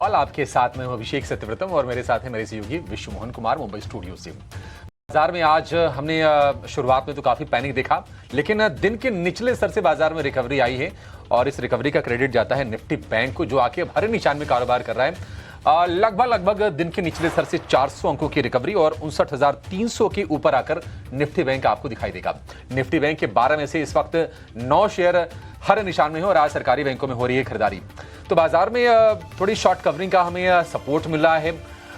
और आपके साथ में हूं अभिषेक सत्यव्रतम और मेरे साथ है मेरे सहयोगी विश्व मोहन कुमार मुंबई स्टूडियो से। बाजार में आज हमने शुरुआत में तो काफी पैनिक देखा, लेकिन दिन के निचले स्तर से बाजार में रिकवरी आई है और इस रिकवरी का क्रेडिट जाता है निफ्टी बैंक को, जो आके हरे निशान में कारोबार कर रहा है। लगभग दिन के निचले स्तर से 400 अंकों की रिकवरी और 59,300 के ऊपर आकर निफ्टी बैंक आपको दिखाई देगा। निफ्टी बैंक के 12 में से इस वक्त 9 शेयर हर निशान में है और आज सरकारी बैंकों में हो रही है खरीदारी। तो बाजार में थोड़ी शॉर्ट कवरिंग का हमें सपोर्ट मिल रहा है।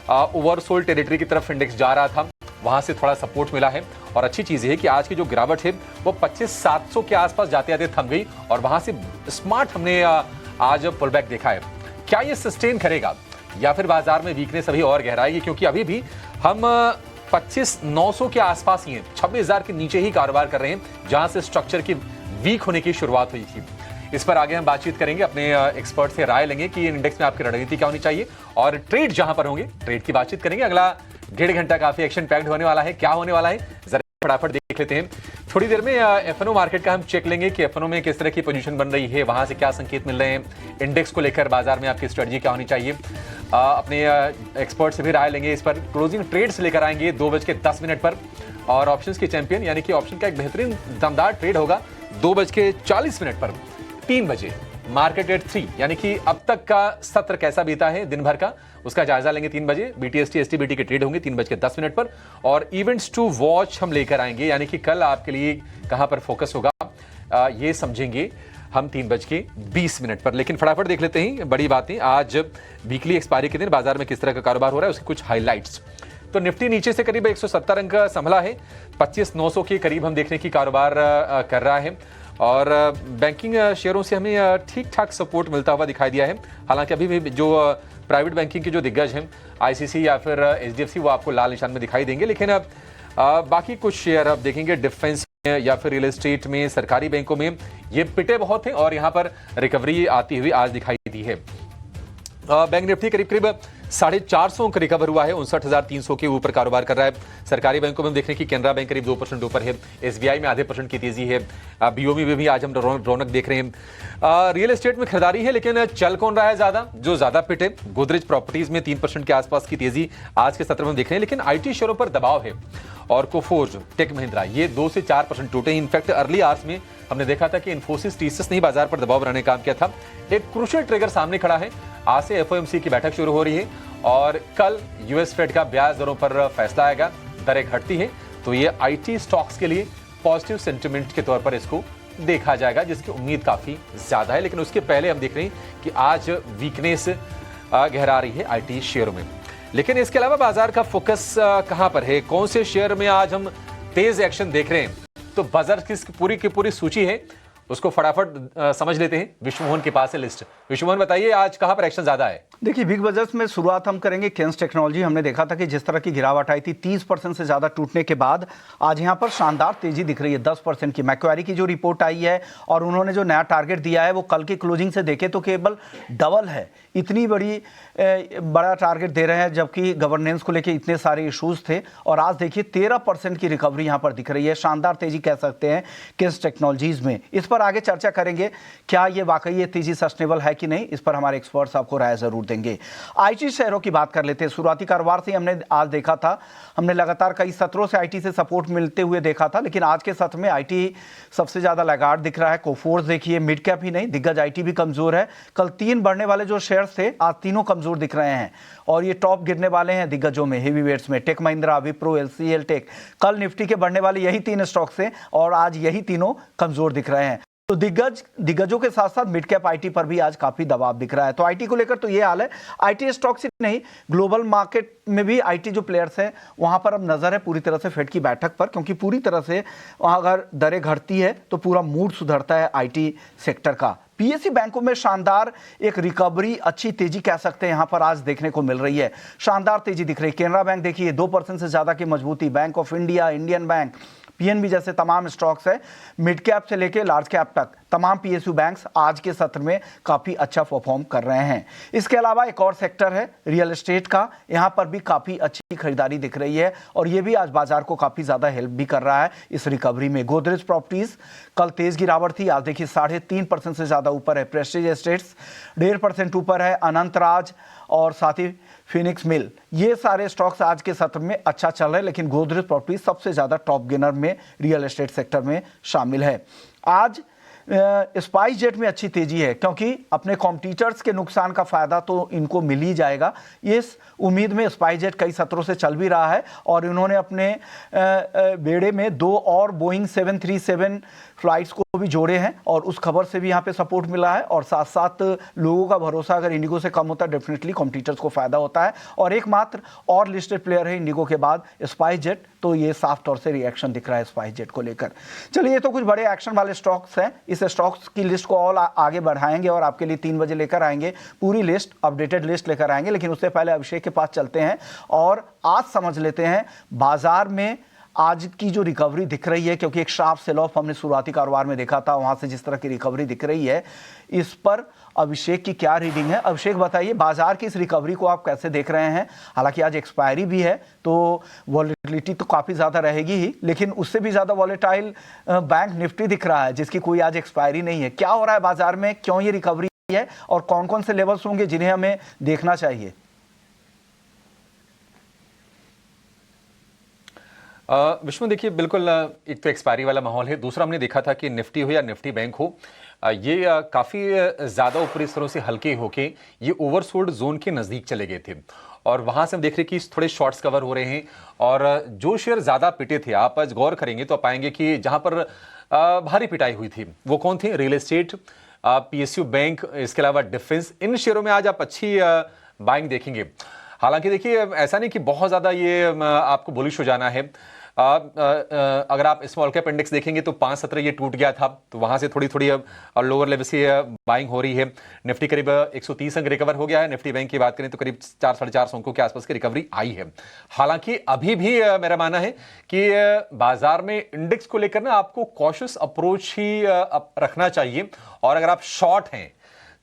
ओवरसोल्ड टेरिटरी की तरफ इंडेक्स जा रहा था, वहां से थोड़ा सपोर्ट मिला है और अच्छी चीज है कि आज की जो गिरावट है वो 25,700 के आसपास जाते जाते थम गई और वहां से स्मार्ट हमने आज पुल बैक देखा है। क्या ये सस्टेन करेगा या फिर बाजार में वीकनेस अभी और गहराएगी, क्योंकि अभी भी हम 25,900 के आसपास ही हैं, 26,000 के नीचे ही कारोबार कर रहे हैं, जहां से स्ट्रक्चर की वीक होने की शुरुआत हुई थी। इस पर आगे हम बातचीत करेंगे, अपने एक्सपर्ट से राय लेंगे कि इंडेक्स में आपकी रणनीति क्या होनी चाहिए और ट्रेड जहां पर होंगे ट्रेड की बातचीत करेंगे। अगला 1.5 घंटा काफी एक्शन पैक्ड होने वाला है। क्या होने वाला है जरा फटाफट देख लेते हैं। थोड़ी देर में एफएनओ मार्केट का हम चेक लेंगे कि एफएनओ में किस तरह की पोजीशन बन रही है, वहां से क्या संकेत मिल रहे हैं, इंडेक्स को लेकर बाजार में आपकी स्ट्रेटजी क्या होनी चाहिए। अपने एक्सपर्ट से भी राय लेंगे। इस पर क्लोजिंग ट्रेड्स लेकर आएंगे 2:10 पर और ऑप्शंस के चैंपियन यानी कि ऑप्शन का एक बेहतरीन दमदार ट्रेड होगा 2:40 पर 3 बजे। मार्केट रेट 3 यानी कि अब तक का सत्र कैसा बीता है दिन भर का, उसका जायजा लेंगे 3 बजे। बीटीएसटी एसटीबीटी के ट्रेड होंगे 3:10 पर और इवेंट्स टू वॉच हम लेकर आएंगे, यानी कि कल आपके लिए कहां पर फोकस होगा ये समझेंगे हम 3:20 पर। लेकिन फटाफट देख लेते हैं बड़ी बातें। आज वीकली एक्सपायरी के दिन बाजार में किस तरह का कारोबार हो रहा है, उसके कुछ हाईलाइट्स। तो निफ्टी नीचे से करीब 170 अंक संभला है, 25,900 के करीब हम देखने की कारोबार कर रहा है और बैंकिंग शेयरों से हमें ठीक ठाक सपोर्ट मिलता हुआ दिखाई दिया है। हालांकि अभी भी जो प्राइवेट बैंकिंग के जो दिग्गज हैं आईसीसी या फिर एचडीएफसी, वो आपको लाल निशान में दिखाई देंगे। लेकिन बाकी कुछ शेयर आप देखेंगे डिफेंस या फिर रियल एस्टेट में, सरकारी बैंकों में ये पिटे बहुत हैं और यहां पर रिकवरी आती हुई आज दिखाई दी है। बैंक निफ्टी करीब 450 अंक रिकवर हुआ है, 59,300 के ऊपर कारोबार कर रहा है। सरकारी बैंकों में देखने की कैनरा बैंक करीब 2% ऊपर है, एसबीआई में आधे % की तेजी है, बीओबी में भी आज हम रौनक देख रहे हैं। रियल एस्टेट में खरीदारी है, लेकिन चल कौन रहा है ज्यादा, जो ज्यादा पिटे गोदरेज प्रॉपर्टीज में 3% के आसपास की तेजी आज के सत्र में देख रहे हैं। लेकिन आईटी शेयरों पर दबाव है और कोफोर्ज, टेक महिंद्रा ये 2 से 4% टूटे। इनफैक्ट अर्ली आवर्स में हमने देखा था कि इन्फोसिस, टीसीएस ने बाजार पर दबाव बनाने का काम किया था। एक क्रूशियल ट्रिगर सामने खड़ा है, आज से एफओएमसी की बैठक शुरू हो रही है और कल यूएस फेड का ब्याज दरों पर फैसला आएगा। दरें घटती हैं तो ये आईटी स्टॉक्स के लिए पॉजिटिव सेंटिमेंट के तौर पर इसको देखा जाएगा, जिसकी उम्मीद काफी ज्यादा है। लेकिन उसके पहले हम देख रहे हैं कि आज वीकनेस गहरा रही है आईटी शेयरों में। लेकिन इसके अलावा बाजार का फोकस कहां पर है, कौन से शेयर में आज हम तेज एक्शन देख रहे हैं, तो बाजार की पूरी सूची है, उसको फटाफट समझ लेते हैं। विश्व मोहन के पास है लिस्ट। विश्व मोहन बताइए आज कहां पर एक्शन ज्यादा है। देखिए, बिग बजट्स में शुरुआत हम करेंगे केन्स टेक्नोलॉजी। हमने देखा था कि जिस तरह की गिरावट आई थी 30% से ज्यादा टूटने के बाद आज यहां पर शानदार तेजी दिख रही है 10% की। मैक्वारी की जो रिपोर्ट आई है और उन्होंने जो नया टारगेट दिया है वो कल की क्लोजिंग से देखे तो केवल डबल है। इतनी बड़ा टारगेट दे रहे हैं, जबकि गवर्नेंस को लेकर इतने सारे इश्यूज थे और आज देखिए 13% की रिकवरी यहां पर दिख रही है। शानदार तेजी कह सकते हैं केन्स टेक्नोलॉजीज में। इस पर आगे चर्चा करेंगे, क्या ये वाकई ये तेजी सस्टेनेबल है कि नहीं, इस पर हमारे एक्सपर्ट्स आपको राय जरूर देंगे। आईटी शेयरों की बात कर लेते हैं। शुरुआती कारोबार से हमने आज देखा था, हमने लगातार कई सत्रों से आईटी से सपोर्ट मिलते हुए देखा था, लेकिन आज के सत्र में आईटी सबसे ज्यादा लैगार्ड दिख रहा है। कोफोर्स देखिए, मिड कैप ही नहीं, दिग्गज आईटी भी कमजोर है। कल 3 बढ़ने वाले जो शेयर्स थे आज तीनों कमजोर दिख रहे हैं और ये टॉप गिरने वाले हैं दिग्गजों में, हेवी वेट्स में। Tech Mahindra, Wipro, LCL Tech, कल निफ्टी के बढ़ने वाले यही 3 स्टॉक्स हैं और आज यही तीनों कमजोर दिख रहे हैं। तो दिग्गजों के साथ साथ मिड कैप आईटी पर भी आज काफी दबाव दिख रहा है। तो आईटी को लेकर तो ये हाल है। आईटी स्टॉक्स ही नहीं, ग्लोबल मार्केट में भी आईटी जो प्लेयर्स हैं वहां पर अब नजर है पूरी तरह से फेड की बैठक पर, क्योंकि पूरी तरह से वहां अगर दरें घटती है तो पूरा मूड सुधरता है आईटी सेक्टर का। पीएसयू बैंकों में शानदार एक रिकवरी, अच्छी तेजी कह सकते हैं यहां पर आज देखने को मिल रही है। शानदार तेजी दिख रही है। केनरा बैंक देखिए 2% से ज्यादा की मजबूती, bank of India, Indian bank, PNB जैसे तमाम स्टॉक्स है, मिड कैप से लेकर लार्ज कैप तक तमाम पीएसयू बैंक्स आज के सत्र में काफी अच्छा परफॉर्म कर रहे हैं। इसके अलावा एक और सेक्टर है रियल एस्टेट का, यहां पर भी काफी अच्छी खरीदारी दिख रही है और यह भी आज बाजार को काफी ज्यादा हेल्प भी कर रहा है इस रिकवरी में। गोदरेज प्रॉपर्टीज कल तेज गिरावट थी, आज देखिए 3.5% से ज्यादा ऊपर है। प्रेस्टीज एस्टेट्स 1.5% ऊपर है। अनंतराज और साथ ही फिनिक्स मिल, ये सारे स्टॉक्स आज के सत्र में अच्छा चल रहे हैं, लेकिन गोदरेज प्रॉपर्टी सबसे ज़्यादा टॉप गेनर में रियल एस्टेट सेक्टर में शामिल है। आज स्पाइस जेट में अच्छी तेजी है क्योंकि अपने कॉम्पिटिटर्स के नुकसान का फायदा तो इनको मिल ही जाएगा। इस उम्मीद में स्पाइस जेट कई सत्रों से चल भी रहा है और इन्होंने अपने बेड़े में 2 और बोइंग 737 फ्लाइट्स को भी जोड़े हैं और उस खबर से भी यहाँ पे सपोर्ट मिला है। और साथ साथ लोगों का भरोसा अगर इंडिगो से कम होता है, डेफिनेटली कॉम्पिटिटर्स को फायदा होता है। और एकमात्र और लिस्टेड प्लेयर है इंडिगो के बाद स्पाइस जेट, तो ये साफ तौर से रिएक्शन दिख रहा है स्पाइस जेट को लेकर। चलिए, ये तो कुछ बड़े एक्शन वाले स्टॉक्स हैं। इस स्टॉक्स की लिस्ट को और आगे बढ़ाएंगे और आपके लिए 3 बजे लेकर आएंगे, पूरी लिस्ट, अपडेटेड लिस्ट लेकर आएंगे। लेकिन उससे पहले अभिषेक के पास चलते हैं और आज समझ लेते हैं बाजार में आज की जो रिकवरी दिख रही है, क्योंकि एक शार्प सेल ऑफ हमने शुरुआती कारोबार में देखा था, वहां से जिस तरह की रिकवरी दिख रही है, इस पर अभिषेक की क्या रीडिंग है। अभिषेक बताइए, बाजार की इस रिकवरी को आप कैसे देख रहे हैं? हालांकि आज एक्सपायरी भी है तो वॉलेटिलिटी तो काफ़ी ज़्यादा रहेगी ही, लेकिन उससे भी ज़्यादा वॉलेटाइल बैंक निफ्टी दिख रहा है जिसकी कोई आज एक्सपायरी नहीं है। क्या हो रहा है बाजार में, क्यों ये रिकवरी है और कौन कौन से लेवल्स होंगे जिन्हें हमें देखना चाहिए? विष्णु, देखिए, बिल्कुल एक तो एक्सपायरी वाला माहौल है, दूसरा हमने देखा था कि निफ्टी हो या निफ्टी बैंक हो, ये काफ़ी ज़्यादा ऊपरी स्तरों से हल्के होके ये ओवरसोल्ड जोन के नज़दीक चले गए थे और वहाँ से हम देख रहे हैं कि थोड़े शॉर्ट्स कवर हो रहे हैं। और जो शेयर ज़्यादा पिटे थे, आप आज गौर करेंगे तो आप पाएंगे कि जहाँ पर भारी पिटाई हुई थी वो कौन थे? रियल एस्टेट, PSU बैंक, इसके अलावा डिफेंस, इन शेयरों में आज आप अच्छी बाइंग देखेंगे। हालांकि देखिए, ऐसा नहीं कि बहुत ज़्यादा ये आपको बुलिश हो जाना है। अगर आप स्मॉल कैप इंडेक्स देखेंगे तो 517 ये टूट गया था, तो वहां से थोड़ी थोड़ी लोअर लेवल से बाइंग हो रही है। निफ्टी करीब 130 अंक रिकवर हो गया है। निफ्टी बैंक की बात करें तो करीब 400-450 अंकों के आसपास की रिकवरी आई है। हालांकि अभी भी मेरा मानना है कि बाजार में इंडेक्स को लेकर ना आपको कॉशियस अप्रोच ही रखना चाहिए। और अगर आप शॉर्ट हैं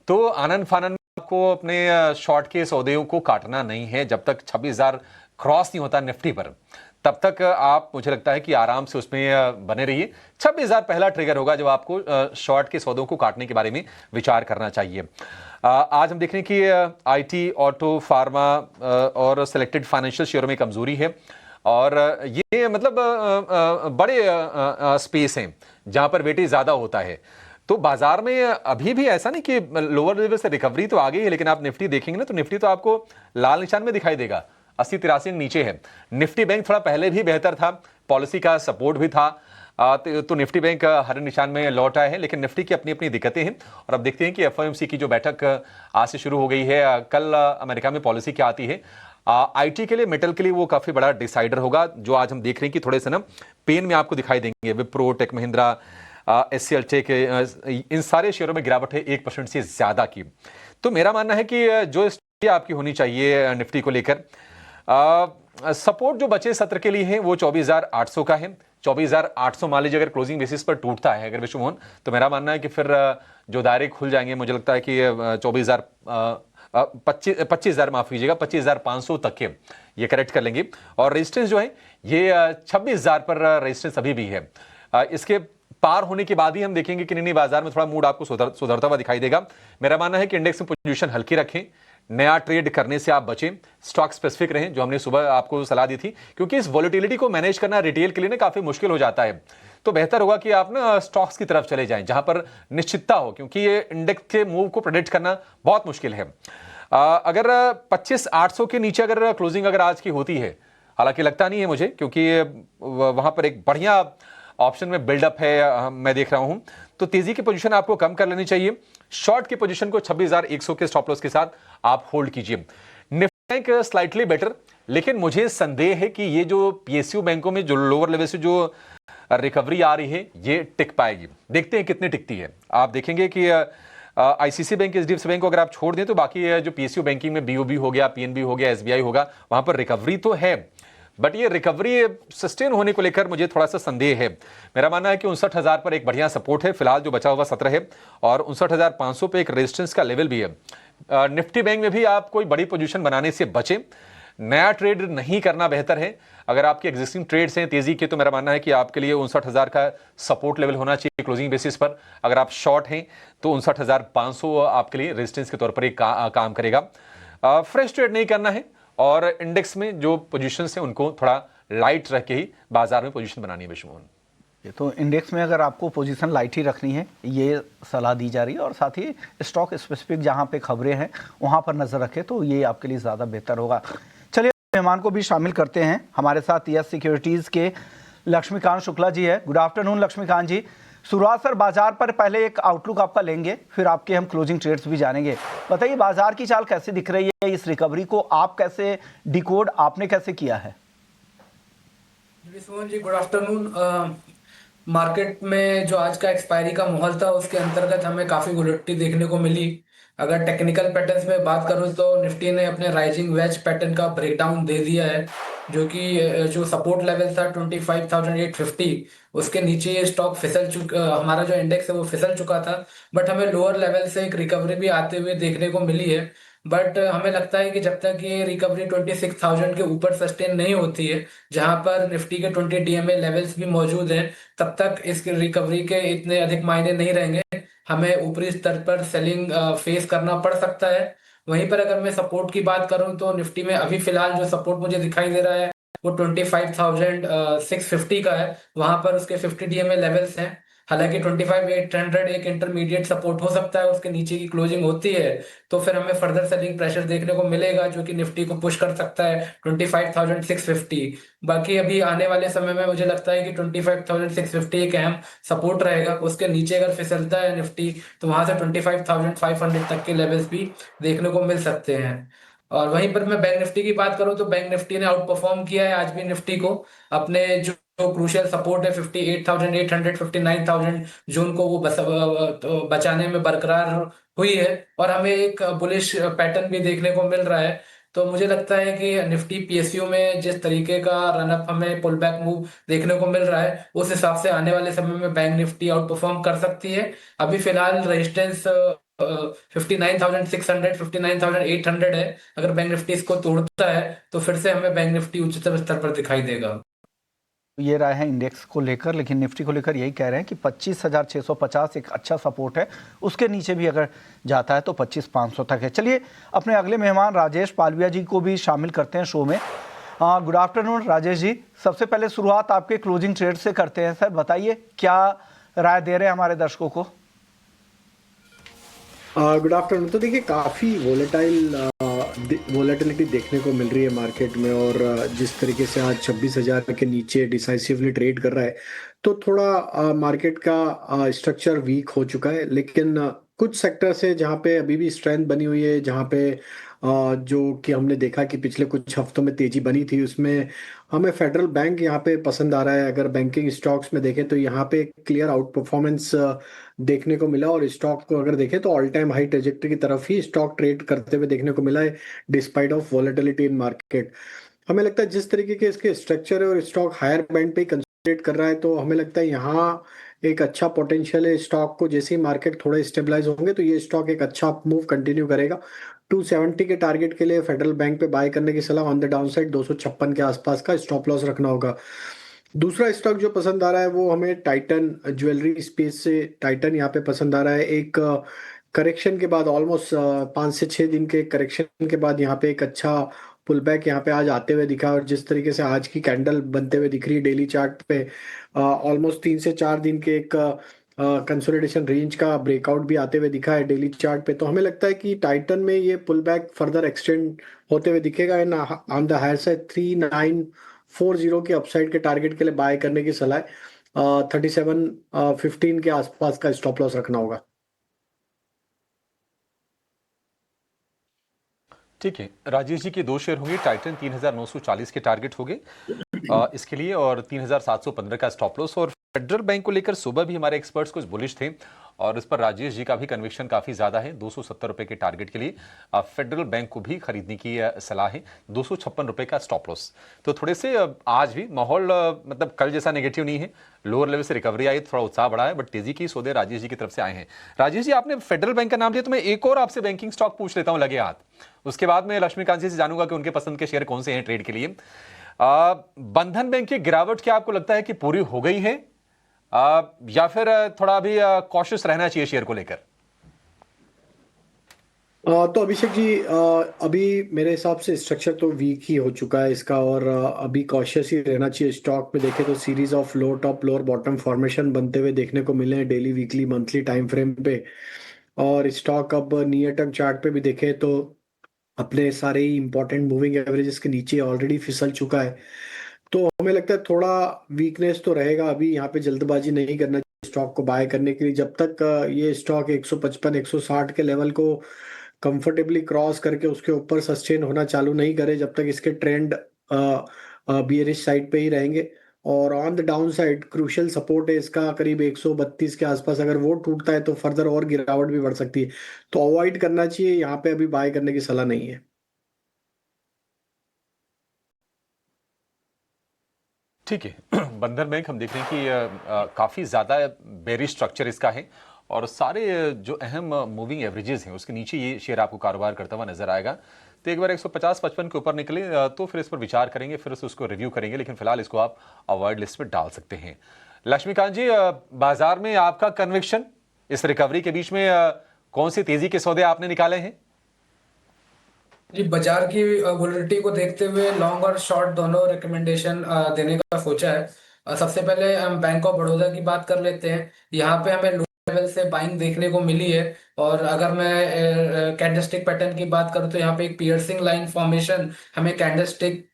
तो आनंद फानन आपको अपने शॉर्ट के सौदेओं को काटना नहीं है। जब तक 26,000 क्रॉस नहीं होता निफ्टी पर, तब तक आप, मुझे लगता है कि आराम से उसमें बने रहिए। 26,000 पहला ट्रिगर होगा जब आपको शॉर्ट के सौदों को काटने के बारे में विचार करना चाहिए। आज हम देख रहे हैं कि आईटी, ऑटो, फार्मा और सिलेक्टेड फाइनेंशियल शेयरों में कमजोरी है और ये मतलब बड़े स्पेस हैं जहां पर वेटेज ज्यादा होता है। तो बाजार में अभी भी ऐसा नहीं कि लोअर लेवल से रिकवरी तो आ गई है, लेकिन आप निफ्टी देखेंगे ना तो निफ्टी तो आपको लाल निशान में दिखाई देगा, 80-83 नीचे है। निफ्टी बैंक थोड़ा पहले भी बेहतर था, पॉलिसी का सपोर्ट भी था, तो निफ्टी बैंक हरे निशान में लौट आए हैं। लेकिन निफ्टी की अपनी अपनी दिक्कतें हैं और अब देखते हैं कि FOMC की जो बैठक आज से शुरू हो गई है, कल अमेरिका में पॉलिसी क्या आती है। आईटी के लिए, मेटल के लिए वो काफी बड़ा डिसाइडर होगा, जो आज हम देख रहे हैं कि थोड़े से ना पेन में आपको दिखाई देंगे। Wipro, tech Mahindra, SCL tech, इन सारे शेयरों में गिरावट है 1% से ज्यादा की। तो मेरा मानना है कि जो स्ट्रेटजी आपकी होनी चाहिए निफ्टी को लेकर, सपोर्ट जो बचे सत्र के लिए है वो 24,800 का है। 24,800 मान लीजिए अगर क्लोजिंग बेसिस पर टूटता है अगर विश्व मोहन, तो मेरा मानना है कि फिर जो दायरे खुल जाएंगे, मुझे लगता है कि 25,000 माफ कीजिएगा, 25,500 तक के ये करेक्ट कर लेंगे। और रेजिस्टेंस जो है ये 26,000 पर रेजिस्टेंस अभी भी है। इसके पार होने के बाद ही हम देखेंगे कि नहीं बाजार में थोड़ा मूड आपको सुधरता हुआ दिखाई देगा। मेरा मानना है कि इंडेक्स में पोजीशन हल्की रखें, नया ट्रेड करने से आप बचें, स्टॉक स्पेसिफिक रहें, जो हमने सुबह आपको सलाह दी थी, क्योंकि इस वॉलेटिलिटी को मैनेज करना रिटेल के लिए ना काफी मुश्किल हो जाता है। तो बेहतर होगा कि आप ना स्टॉक्स की तरफ चले जाएं जहां पर निश्चितता हो, क्योंकि ये इंडेक्स के मूव को प्रेडिक्ट करना बहुत मुश्किल है। अगर 25,800 के नीचे अगर क्लोजिंग अगर आज की होती है, हालांकि लगता नहीं है मुझे, क्योंकि वहां पर एक बढ़िया ऑप्शन में बिल्डअप है मैं देख रहा हूं, तो तेजी की पोजीशन आपको कम कर लेनी चाहिए। शॉर्ट की पोजीशन को 26,100 के स्टॉप लॉस के साथ आप होल्ड कीजिए। निफ्टी बैंक स्लाइटली बेटर, लेकिन मुझे संदेह है कि ये जो PSU बैंकों में जो लोअर लेवल से जो रिकवरी आ रही है ये टिक पाएगी। देखते हैं कितनी टिकती है। आप देखेंगे कि ICICI बैंक, HDFC बैंक को अगर आप छोड़ दें तो बाकी जो PSU बैंकिंग में BOB हो गया, PNB हो गया, SBI होगा, वहां पर रिकवरी तो है, बट ये रिकवरी सस्टेन होने को लेकर मुझे थोड़ा सा संदेह है। मेरा मानना है कि 59,000 पर एक बढ़िया सपोर्ट है, फिलहाल जो बचा हुआ सत्र है, और 59,500 पे एक रेजिस्टेंस का लेवल भी है। निफ्टी बैंक में भी आप कोई बड़ी पोजीशन बनाने से बचें, नया ट्रेड नहीं करना बेहतर है। अगर आपके एग्जिस्टिंग ट्रेड्स हैं तेजी के, तो मेरा मानना है कि आपके लिए 59,000 का सपोर्ट लेवल होना चाहिए क्लोजिंग बेसिस पर। अगर आप शॉर्ट हैं तो 59,500 आपके लिए रेजिस्टेंस के तौर पर एक काम करेगा। फ्रेश ट्रेड नहीं करना है और इंडेक्स में जो पोजीशंस हैं उनको थोड़ा लाइट रख के ही बाजार में पोजीशन बनानी है विश्व मोहन। ये तो इंडेक्स में अगर आपको पोजीशन लाइट ही रखनी है, ये सलाह दी जा रही है, और साथ ही स्टॉक स्पेसिफिक जहां पे खबरें हैं वहां पर नजर रखें तो ये आपके लिए ज़्यादा बेहतर होगा। चलिए मेहमान को भी शामिल करते हैं। हमारे साथ यस सिक्योरिटीज़ के लक्ष्मीकांत शुक्ला जी है। गुड आफ्टरनून लक्ष्मीकांत जी। शुरुआत सर बाजार पर पहले एक आउटलुक आपका लेंगे, फिर आपके हम क्लोजिंग ट्रेड्स भी जानेंगे। बताइए बाजार की चाल कैसे दिख रही है, इस रिकवरी को आप कैसे डिकोड आपने कैसे किया है? जी गुड आफ्टरनून। मार्केट में जो आज का एक्सपायरी का माहौल था उसके अंतर्गत हमें काफी वोलेटिलिटी देखने को मिली। अगर टेक्निकल पैटर्न्स में बात करूं तो निफ्टी ने अपने राइजिंग वेज पैटर्न का ब्रेकडाउन दे दिया है, जो कि जो सपोर्ट लेवल था 25,850 उसके नीचे ये स्टॉक हमारा जो इंडेक्स है वो फिसल चुका था। बट हमें लोअर लेवल से एक रिकवरी भी आते हुए देखने को मिली है। बट हमें लगता है कि जब तक ये रिकवरी 26,000 के ऊपर सस्टेन नहीं होती है, जहां पर निफ्टी के 20 डीएमए लेवल्स भी मौजूद हैं, तब तक इस रिकवरी के इतने अधिक मायने नहीं रहेंगे। हमें ऊपरी स्तर पर सेलिंग फेस करना पड़ सकता है। वहीं पर अगर मैं सपोर्ट की बात करूं तो निफ्टी में अभी फिलहाल जो सपोर्ट मुझे दिखाई दे रहा है वो 25,650 का है। वहां पर उसके 50 डीएमए लेवल्स हैं। हालांकि 25,800 एक इंटरमीडिएट सपोर्ट हो सकता है, उसके नीचे की क्लोजिंग होती है तो फिर हमें फर्दर सेलिंग प्रेशर देखने को मिलेगा, जो कि निफ्टी को पुश कर सकता है 25,650। बाकी अभी आने वाले समय में मुझे लगता है कि 25,650 एक अहम सपोर्ट रहेगा। उसके नीचे अगर फिसलता है निफ्टी तो वहां से 25,500 तक के लेवल्स भी देखने को मिल सकते हैं। और वहीं पर मैं बैंक निफ्टी की बात करूं तो बैंक निफ्टी ने आउट परफॉर्म किया है आज भी निफ्टी को। अपने जो क्रूशियल सपोर्ट है 58,800 59,000 जोन को वो बचाने में बरकरार हुई है, और हमें एक बुलिश पैटर्न भी देखने को मिल रहा है। तो मुझे लगता है कि निफ्टी पीएसयू में जिस तरीके का रनअप हमें पुल बैक मूव देखने को मिल रहा है, उस हिसाब से आने वाले समय में बैंक निफ्टी आउट परफॉर्म कर सकती है। अभी फिलहाल रेजिस्टेंस 59,600 59,800 है। अगर बैंक निफ्टी इसको तोड़ता है तो फिर से हमें बैंक निफ्टी उच्चतम स्तर पर दिखाई देगा। ये राय है इंडेक्स को लेकर, लेकिन निफ्टी को लेकर यही कह रहे हैं कि 25,650 एक अच्छा सपोर्ट है, उसके नीचे भी अगर जाता है तो 25,500 तक है। चलिए अपने अगले मेहमान राजेश पालविया जी को भी शामिल करते हैं शो में। Good afternoon Rajesh ji. सबसे पहले शुरुआत आपके क्लोजिंग ट्रेड से करते हैं। सर बताइए क्या राय दे रहे हैं हमारे दर्शकों को? Good afternoon. तो देखिए काफ़ी वोलेटिलिटी देखने को मिल रही है मार्केट में, और जिस तरीके से आज 26,000 के नीचे डिसाइसिवली ट्रेड कर रहा है तो थोड़ा मार्केट का स्ट्रक्चर वीक हो चुका है। लेकिन कुछ सेक्टर से जहाँ पे अभी भी स्ट्रेंथ बनी हुई है, जहाँ पे जो कि हमने देखा कि पिछले कुछ हफ्तों में तेजी बनी थी, उसमें हमें फेडरल बैंक यहाँ पे पसंद आ रहा है। अगर बैंकिंग स्टॉक्स में देखें तो यहाँ पे क्लियर आउट परफॉर्मेंस देखने को मिला, और स्टॉक को अगर देखें तो ऑल टाइम हाई ट्रेजेक्टरी की तरफ ही स्टॉक ट्रेड करते हुए देखने को मिला है despite of volatility in market. हमें लगता है जिस तरीके के इसके स्ट्रक्चर है और स्टॉक हायर बैंड पे कंसोलिडेट कर रहा है, तो हमें लगता है यहाँ एक अच्छा पोटेंशियल है स्टॉक को। जैसे ही मार्केट थोड़ा स्टेबलाइज होंगे तो ये स्टॉक एक अच्छा मूव कंटिन्यू करेगा। 270 के टारगेट के लिए फेडरल बैंक पे बाय करने की सलाह। ऑन द डाउन साइड 256 के आसपास का स्टॉप लॉस रखना होगा। दूसरा स्टॉक जो पसंद आ रहा है वो हमें टाइटन ज्वेलरी स्पेस से टाइटन यहाँ पे पसंद आ रहा है। एक करेक्शन के बाद ऑलमोस्ट 5 से 6 दिन के करेक्शन के बाद यहाँ पे एक अच्छा पुल बैक यहाँ पे आज आते हुए दिखा, और जिस तरीके से आज की कैंडल बनते हुए दिख रही है डेली चार्ट पे, ऑलमोस्ट 3 से 4 दिन के एक कंसोलिडेशन रेंज का ब्रेकआउट भी आते हुए दिखा है डेली चार्ट पे। तो हमें लगता है कि टाइटन में ये पुल बैक फर्दर एक्सटेंड होते हुए दिखेगा। And on the higher side 3940 के अपसाइड के टारगेट के लिए बाय करने की सलाह है। 3715 के आसपास का स्टॉप लॉस रखना होगा। ठीक है, राजेश जी के 2 शेयर होंगे। टाइटन 3,940 के टारगेट हो गए इसके लिए, और 3,715 का स्टॉप लॉस। और फेडरल बैंक को लेकर सुबह भी हमारे एक्सपर्ट्स कुछ बुलिश थे, और इस पर राजेश जी का भी कन्विक्शन काफी ज्यादा है। 270 रुपए के टारगेट के लिए फेडरल बैंक को भी खरीदने की सलाह है। 256 रुपए का स्टॉप लॉस। तो थोड़े से आज भी माहौल मतलब कल जैसा नेगेटिव नहीं है। लोअर लेवल से रिकवरी आई, थोड़ा उत्साह बढ़ा है, बट तेजी की सौदे राजेश जी की तरफ से आए हैं। राजेश जी आपने फेडरल बैंक का नाम लिया, तो मैं एक और आपसे बैंकिंग स्टॉक पूछ लेता हूं लगे हाथ। उसके बाद मैं लक्ष्मीकांत जी से जानूंगा कि उनके पसंद के शेयर कौन से हैं ट्रेड के लिए। बंधन बैंक की गिरावट क्या आपको लगता है कि पूरी हो गई है, या फिर थोड़ा अभी कॉशियस रहना चाहिए शेयर को लेकर? तो अभिषेक जी, अभी मेरे हिसाब से स्ट्रक्चर तो वीक ही हो चुका है इसका, और अभी कॉशियस ही रहना चाहिए। स्टॉक में देखें तो series of low top lower bottom formation बनते हुए देखने को मिले हैं daily, weekly, monthly time frame पे। और स्टॉक अब नियर टर्म चार्ट पे भी देखें तो अपने सारे ही इंपॉर्टेंट मूविंग एवरेजेस के नीचे ऑलरेडी फिसल चुका है। तो हमें लगता है थोड़ा वीकनेस तो रहेगा। अभी यहाँ पे जल्दबाजी नहीं करना चाहिए स्टॉक को बाय करने के लिए। जब तक ये स्टॉक 155 160 के लेवल को कंफर्टेबली क्रॉस करके उसके ऊपर सस्टेन होना चालू नहीं करे, जब तक इसके ट्रेंड बियरिश साइड पे ही रहेंगे। और on the down side crucial support है इसका करीब 132 के आसपास, अगर वो टूटता है तो फर्दर और गिरावट भी बढ़ सकती है। तो अवॉइड करना चाहिए, यहाँ पे अभी बाय करने की सलाह नहीं है। ठीक है। बंधन बैंक हम देख रहे हैं कि काफ़ी ज़्यादा बेरिश स्ट्रक्चर इसका है और सारे जो अहम मूविंग एवरेजेस हैं उसके नीचे ये शेयर आपको कारोबार करता हुआ नजर आएगा। तो एक बार 150-55 के ऊपर निकले तो फिर इस पर विचार करेंगे, फिर उसको रिव्यू करेंगे, लेकिन फिलहाल इसको आप अवॉइड लिस्ट में डाल सकते हैं। लक्ष्मीकांत जी, बाजार में आपका कन्विक्शन इस रिकवरी के बीच में कौन सी तेजी के सौदे आपने निकाले हैं? जी, बाजार की वोलेटिलिटी को देखते हुए लॉन्ग और शॉर्ट दोनों रिकमेंडेशन देने का सोचा है। सबसे पहले हम बैंक ऑफ बड़ौदा की बात कर लेते हैं। यहाँ पे हमें लो लेवल से बाइंग देखने को मिली है। और अगर मैं कैंडलस्टिक पैटर्न की बात करूँ तो यहाँ पे एक पियर्सिंग लाइन फॉर्मेशन हमें कैंडलस्टिक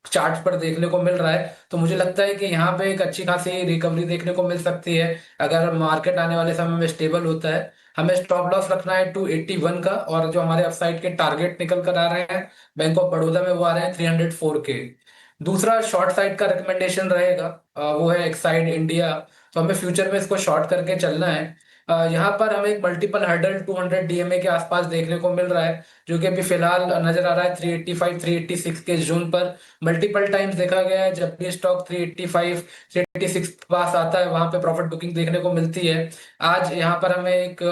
चार्ट पर देखने को मिल रहा है। तो मुझे लगता है कि यहाँ पे एक अच्छी खासी रिकवरी देखने को मिल सकती है अगर मार्केट आने वाले समय में स्टेबल होता है। हमें स्टॉप लॉस रखना है 281 का, और जो हमारे अपसाइड के टारगेट निकल कर आ रहे हैं बैंक ऑफ बड़ौदा में, वो आ रहे हैं 304 के। दूसरा शॉर्ट साइड का रिकमेंडेशन रहेगा, वो है एक्साइड इंडिया। तो हमें फ्यूचर में इसको शॉर्ट करके चलना है। यहाँ पर हमें एक मल्टीपल हर्डल 200 डीएमए के आसपास देखने को मिल रहा है, जो कि अभी फिलहाल नजर आ रहा है 385 386 के जोन पर। मल्टीपल टाइम्स देखा गया है जब भी स्टॉक 385 386 के पास आता है वहां पे प्रॉफिट बुकिंग देखने को मिलती है। आज यहाँ पर हमें एक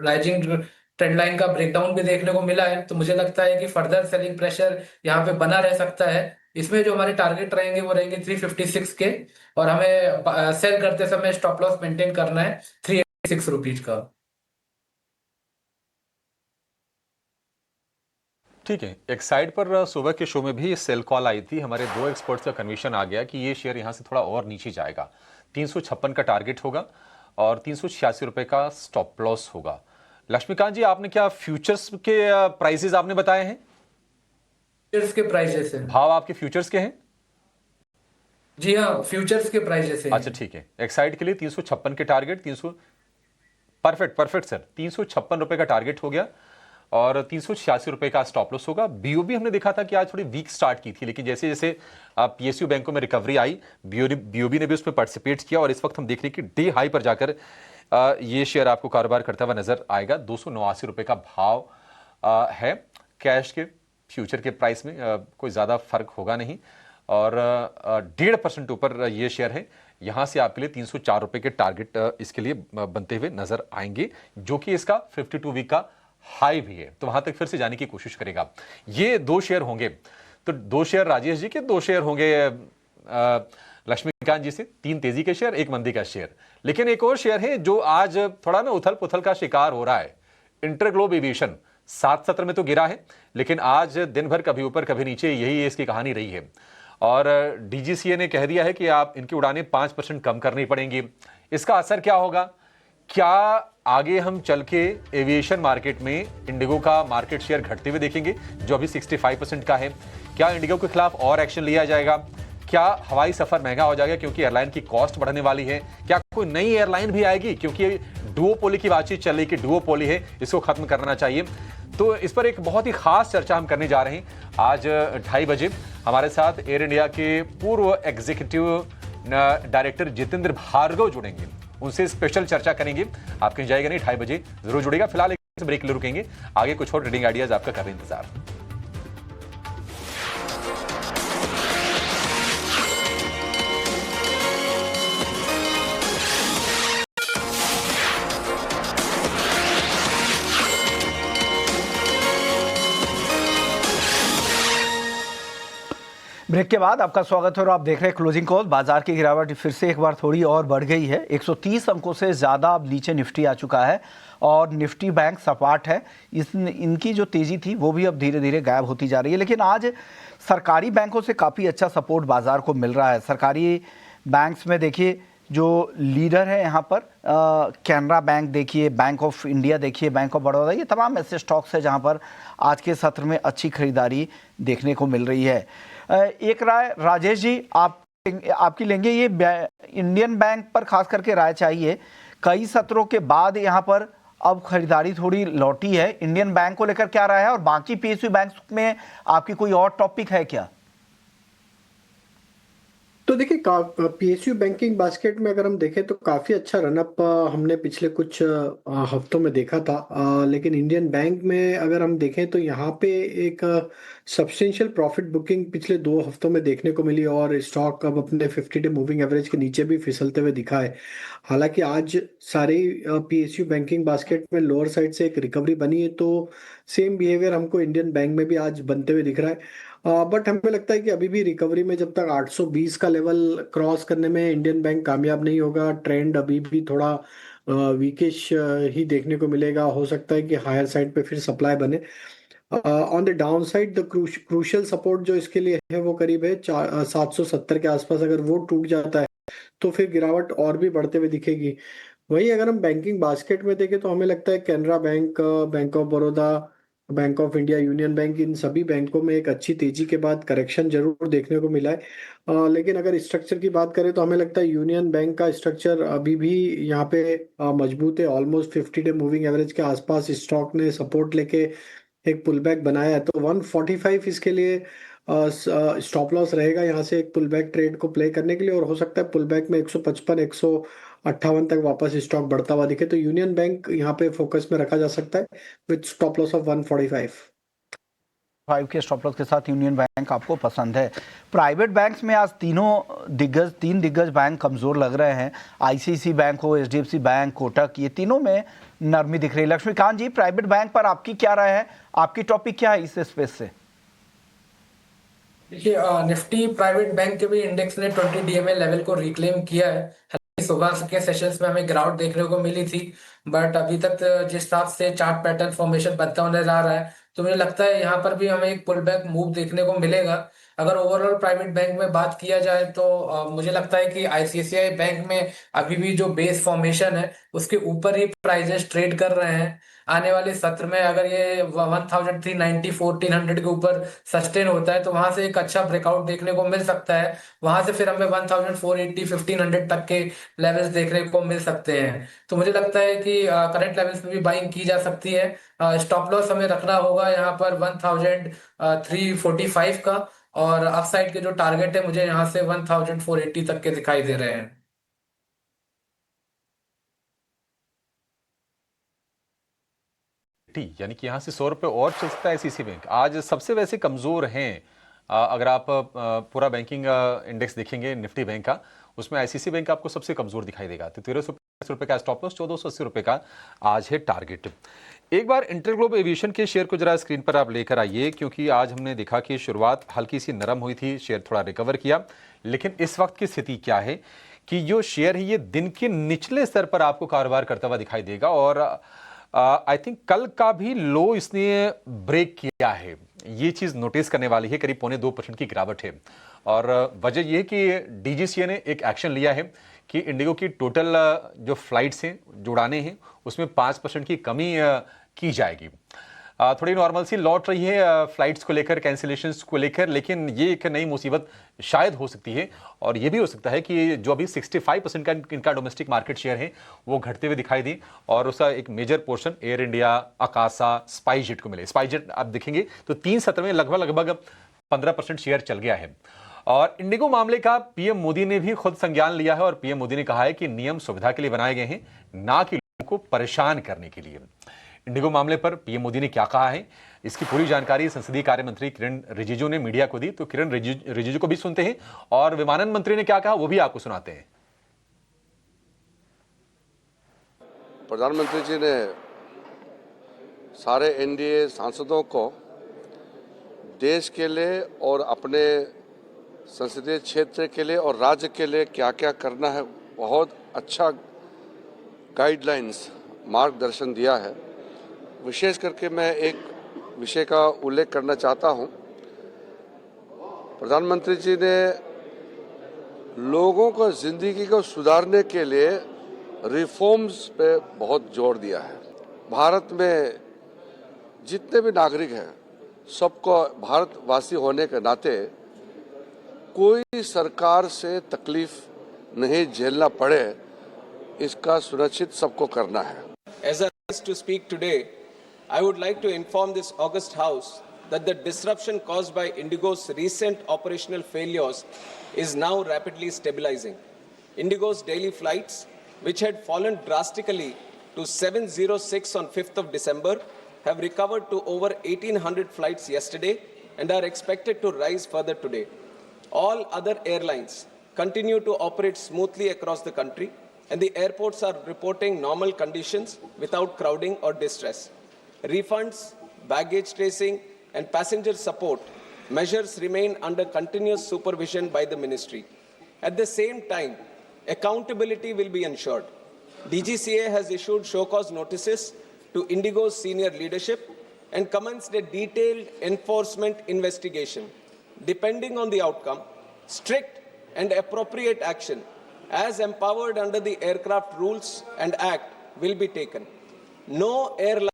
राइजिंग ट्रेंड लाइन का ब्रेकडाउन भी देखने को मिला है। तो मुझे लगता है कि फर्दर सेलिंग प्रेशर यहाँ पे बना रह सकता है। इसमें जो हमारे टारगेट रहेंगे वो रहेंगे 356 के, और हमें सेल करते समय स्टॉप लॉस मेंटेन करना है 386 रुपीज का। ठीक है। एक साइड पर सुबह के शो में भी सेल कॉल आई थी, हमारे दो एक्सपर्ट्स का कन्विक्शन आ गया कि ये शेयर यहां से थोड़ा और नीचे जाएगा। 356 का टारगेट होगा और 386 रुपए का स्टॉप लॉस होगा। लक्ष्मीकांत जी, आपने क्या फ्यूचर्स के प्राइसेस आपने बताए हैं? फ्यूचर्स के प्राइजेस हैं। भाव आपके फ्यूचर्स के हैं? जी हाँ, फ्यूचर्स के प्राइजेस हैं। अच्छा, ठीक है। एक साइड के लिए 356 के टारगेट, 300, परफेक्ट परफेक्ट सर, 356 रुपए का टारगेट हो गया और 386 रुपए का स्टॉप लॉस होगा। बीओबी हमने देखा था कि आज थोड़ी वीक स्टार्ट की थी, लेकिन जैसे जैसे पीएसयू बैंकों में रिकवरी आई, बीओबी ने भी उसमें पार्टिसिपेट किया और इस वक्त हम देख रहे हैं कि डे हाई पर जाकर ये शेयर आपको कारोबार करता हुआ नजर आएगा। 289 रुपए का भाव है। कैश के फ्यूचर के प्राइस में कोई ज़्यादा फर्क होगा नहीं और 1.5% ऊपर ये शेयर है। यहां से आपके लिए 304 रुपए के टारगेट इसके लिए बनते हुए नजर आएंगे, जो कि इसका 52 वीक का हाई भी है। तो वहां तक फिर से जाने की कोशिश करेगा। ये दो शेयर होंगे, तो दो शेयर राजेश जी के, दो शेयर होंगे लक्ष्मीकांत जी से। 3 तेजी के शेयर, 1 मंदी का शेयर। लेकिन एक और शेयर है जो आज थोड़ा ना उथल पुथल का शिकार हो रहा है, इंटरग्लोब एविएशन। 7 सत्र में तो गिरा है, लेकिन आज दिन भर कभी ऊपर कभी नीचे, यही इसकी कहानी रही है। और डीजीसीए ने कह दिया है कि आप इनकी उड़ानें 5% कम करनी पड़ेंगी। इसका असर क्या होगा? क्या आगे हम चल के एविएशन मार्केट में इंडिगो का मार्केट शेयर घटते हुए देखेंगे, जो अभी 65% का है? क्या इंडिगो के खिलाफ और एक्शन लिया जाएगा? क्या हवाई सफर महंगा हो जाएगा क्योंकि एयरलाइन की कॉस्ट बढ़ने वाली है? क्या कोई नई एयरलाइन भी आएगी? क्योंकि डुओपोली की बातचीत चल रही कि डुओपोली है, इसको खत्म करना चाहिए। तो इस पर एक बहुत ही खास चर्चा हम करने जा रहे हैं। आज 2:30 बजे हमारे साथ एयर इंडिया के पूर्व एग्जीक्यूटिव डायरेक्टर जितेंद्र भार्गव जुड़ेंगे, उनसे स्पेशल चर्चा करेंगे। आप कहीं जाएगा नहीं, 2:30 बजे जरूर जुड़ेगा। फिलहाल एक ब्रेक ले रुकेंगे, आगे कुछ और ट्रेडिंग आइडियाज आपका कर रहे हैं इंतजार। ब्रेक के बाद आपका स्वागत है और आप देख रहे हैं क्लोजिंग कॉल। बाजार की गिरावट फिर से एक बार थोड़ी और बढ़ गई है। 130 अंकों से ज़्यादा अब नीचे निफ्टी आ चुका है और निफ्टी बैंक सपाट है। इनकी जो तेज़ी थी वो भी अब धीरे धीरे गायब होती जा रही है। लेकिन आज सरकारी बैंकों से काफ़ी अच्छा सपोर्ट बाजार को मिल रहा है। सरकारी बैंक्स में देखिए जो लीडर है यहाँ पर कैनरा बैंक देखिए, बैंक ऑफ इंडिया देखिए, बैंक ऑफ बड़ौदा, ये तमाम ऐसे स्टॉक्स है जहाँ पर आज के सत्र में अच्छी खरीदारी देखने को मिल रही है। एक राय राजेश जी आपकी लेंगे, ये इंडियन बैंक पर खास करके राय चाहिए। कई सत्रों के बाद यहाँ पर अब खरीदारी थोड़ी लौटी है। इंडियन बैंक को लेकर क्या राय है और बाकी पीएसयू बैंक में आपकी कोई और टॉपिक है क्या? तो देखिए पीएसयू बैंकिंग बास्केट में अगर हम देखें तो काफी अच्छा रनअप हमने पिछले कुछ हफ्तों में देखा था। लेकिन इंडियन बैंक में अगर हम देखें तो यहाँ पे एक सब्सटेंशियल प्रॉफिट बुकिंग पिछले 2 हफ्तों में देखने को मिली और स्टॉक अब अपने 50-डे मूविंग एवरेज के नीचे भी फिसलते हुए दिखा है। हालांकि आज सारे पीएसयू बैंकिंग बास्केट में लोअर साइड से एक रिकवरी बनी है, तो सेम बिहेवियर हमको इंडियन बैंक में भी आज बनते हुए दिख रहा है। बट हमें लगता है कि अभी भी रिकवरी में जब तक 820 का लेवल क्रॉस करने में इंडियन बैंक कामयाब नहीं होगा, ट्रेंड अभी भी थोड़ा वीकिश ही देखने को मिलेगा। हो सकता है कि हायर साइड पे फिर सप्लाई बने। On the down side the crucial support जो इसके लिए है वो करीब है 770 के आसपास। अगर वो टूट जाता है तो फिर गिरावट और भी बढ़ते हुए दिखेगी। वही अगर हम बैंकिंग बास्केट में देखें तो हमें लगता है Canara bank, bank of Baroda, bank of India, union bank, इन सभी बैंकों में एक अच्छी तेजी के बाद करेक्शन जरूर देखने को मिला है। लेकिन अगर स्ट्रक्चर की बात करें तो हमें लगता है यूनियन बैंक का स्ट्रक्चर अभी भी यहाँ पे मजबूत है। ऑलमोस्ट 50-डे मूविंग एवरेज के आसपास स्टॉक ने सपोर्ट लेके एक पुल बैक बनाया है, तो 145 इसके लिए स्टॉप लॉस रहेगा यहाँ से एक पुल बैक ट्रेड को प्ले करने के लिए। और हो सकता है पुल बैक में 155 158 तक वापस स्टॉक बढ़ता हुआ दिखे, तो यूनियन बैंक यहाँ पे फोकस में रखा जा सकता है विद स्टॉप लॉस ऑफ 145 के स्टॉप लॉस के साथ यूनियन बैंक आपको पसंद है। प्राइवेट बैंक्स में आज तीन दिग्गज बैंक कमजोर लग रहे हैं। आईसीआईसी बैंक हो, एचडीएफसी बैंक, कोटक, ये तीनों में नरमी दिख रही है। लक्ष्मीकांत जी, प्राइवेट बैंक पर आपकी क्या राय है? आपकी टॉपिक क्या है इस स्पेस से? देखिए निफ्टी प्राइवेट बैंक के भी इंडेक्स ने 20 डीएमए लेवल को रिक्लेम किया है। हालांकि सुबह के सेशंस में हमें गिरावट देखने को मिली थी, बट अभी तक जिस हिसाब से चार्ट पैटर्न फॉर्मेशन बनता हुआ नजर आ रहा है, तो मुझे लगता है यहाँ पर भी हमें एक पुल बैक मूव देखने को मिलेगा। अगर ओवरऑल प्राइवेट बैंक में बात किया जाए तो मुझे लगता है कि आईसीआईसीआई बैंक में अभी भी जो बेस फॉर्मेशन है उसके ऊपर ही प्राइजेस ट्रेड कर रहे हैं। आने वाले सत्र में अगर ये 1390 1400 के ऊपर सस्टेन होता है तो वहां से एक अच्छा ब्रेकआउट देखने को मिल सकता है। वहां से फिर हमें 1480 1500 तक के लेवल्स देखने को मिल सकते हैं। तो मुझे लगता है कि करंट लेवल्स पे भी बाइंग की जा सकती है। स्टॉप लॉस हमें रखना होगा यहाँ पर 1345 का, और अपसाइड के जो टारगेट है मुझे यहाँ से 1480 तक के दिखाई दे रहे हैं। यानी कि यहाँ से 100 रुपये और चल सकता है आईसीआईसी बैंक। आज सबसे वैसे कमजोर हैं। अगर आप पूरा बैंकिंग इंडेक्स देखेंगे निफ्टी बैंक का, उसमें आईसीआईसी बैंक आपको सबसे कमजोर दिखाई देगा। तो 1350 रुपये का स्टॉप लॉस, 1480 रुपये का आज है टारगेट। एक बार इंटरग्लोब एविएशन के शेयर को जरा स्क्रीन पर आप लेकर आइए, क्योंकि आज हमने देखा कि शुरुआत हल्की सी नरम हुई थी, शेयर थोड़ा रिकवर किया। लेकिन इस वक्त की स्थिति क्या है कि जो शेयर है ये दिन के निचले स्तर पर आपको कारोबार करता हुआ दिखाई देगा। और आई थिंक कल का भी लो इसने ब्रेक किया है, ये चीज नोटिस करने वाली है। करीब 0.25% की गिरावट है। और वजह यह कि डीजीसीए ने एक एक्शन लिया है कि इंडिगो की टोटल जो फ्लाइट्स हैं, जो उड़ानें हैं, उसमें 5% की कमी की जाएगी। थोड़ी नॉर्मल सी लौट रही है फ्लाइट्स को लेकर, कैंसिलेशंस को लेकर, लेकिन ये एक नई मुसीबत शायद हो सकती है। और ये भी हो सकता है कि जो अभी 65% का इनका डोमेस्टिक मार्केट शेयर है वो घटते हुए दिखाई दे और उसका एक major portion air India, Akasa, SpiceJet को मिले। स्पाइसजेट आप देखेंगे तो 3 सत्र में लगभग 15% शेयर चल गया है। और इंडिगो मामले का पीएम मोदी ने भी खुद संज्ञान लिया है और पीएम मोदी ने कहा है कि नियम सुविधा के लिए बनाए गए हैं, ना कि लोगों को परेशान करने के लिए। इंडिगो मामले पर पीएम मोदी ने क्या कहा है, इसकी पूरी जानकारी संसदीय कार्य मंत्री किरण रिजिजू ने मीडिया को दी। तो किरण रिजिजू को भी सुनते हैं और विमानन मंत्री ने क्या कहा वो भी आपको सुनाते हैं। प्रधानमंत्री जी ने सारे एनडीए सांसदों को देश के लिए और अपने संसदीय क्षेत्र के लिए और राज्य के लिए क्या क्या करना है, बहुत अच्छा गाइडलाइंस मार्गदर्शन दिया है। विशेष करके मैं एक विषय का उल्लेख करना चाहता हूं। प्रधानमंत्री जी ने लोगों को जिंदगी को सुधारने के लिए रिफॉर्म्स पे बहुत जोर दिया है। भारत में जितने भी नागरिक हैं, सबको भारतवासी होने के नाते कोई सरकार से तकलीफ नहीं झेलना पड़े, इसका सुनिश्चित सबको करना है। As I rise to speak today, I would like to inform this august House that the disruption caused by Indigo's recent operational failures is now rapidly stabilizing. Indigo's daily flights, which had fallen drastically to 706 on 5th of December, have recovered to over 1,800 flights yesterday and are expected to rise further today. All other airlines continue to operate smoothly across the country, and the airports are reporting normal conditions without crowding or distress. Refunds, baggage tracing, and passenger support measures remain under continuous supervision by the ministry. At the same time, accountability will be ensured. DGCA has issued show-cause notices to Indigo's senior leadership and commenced a detailed enforcement investigation. Depending on the outcome, strict and appropriate action, as empowered under the Aircraft Rules and Act, will be taken. No airline,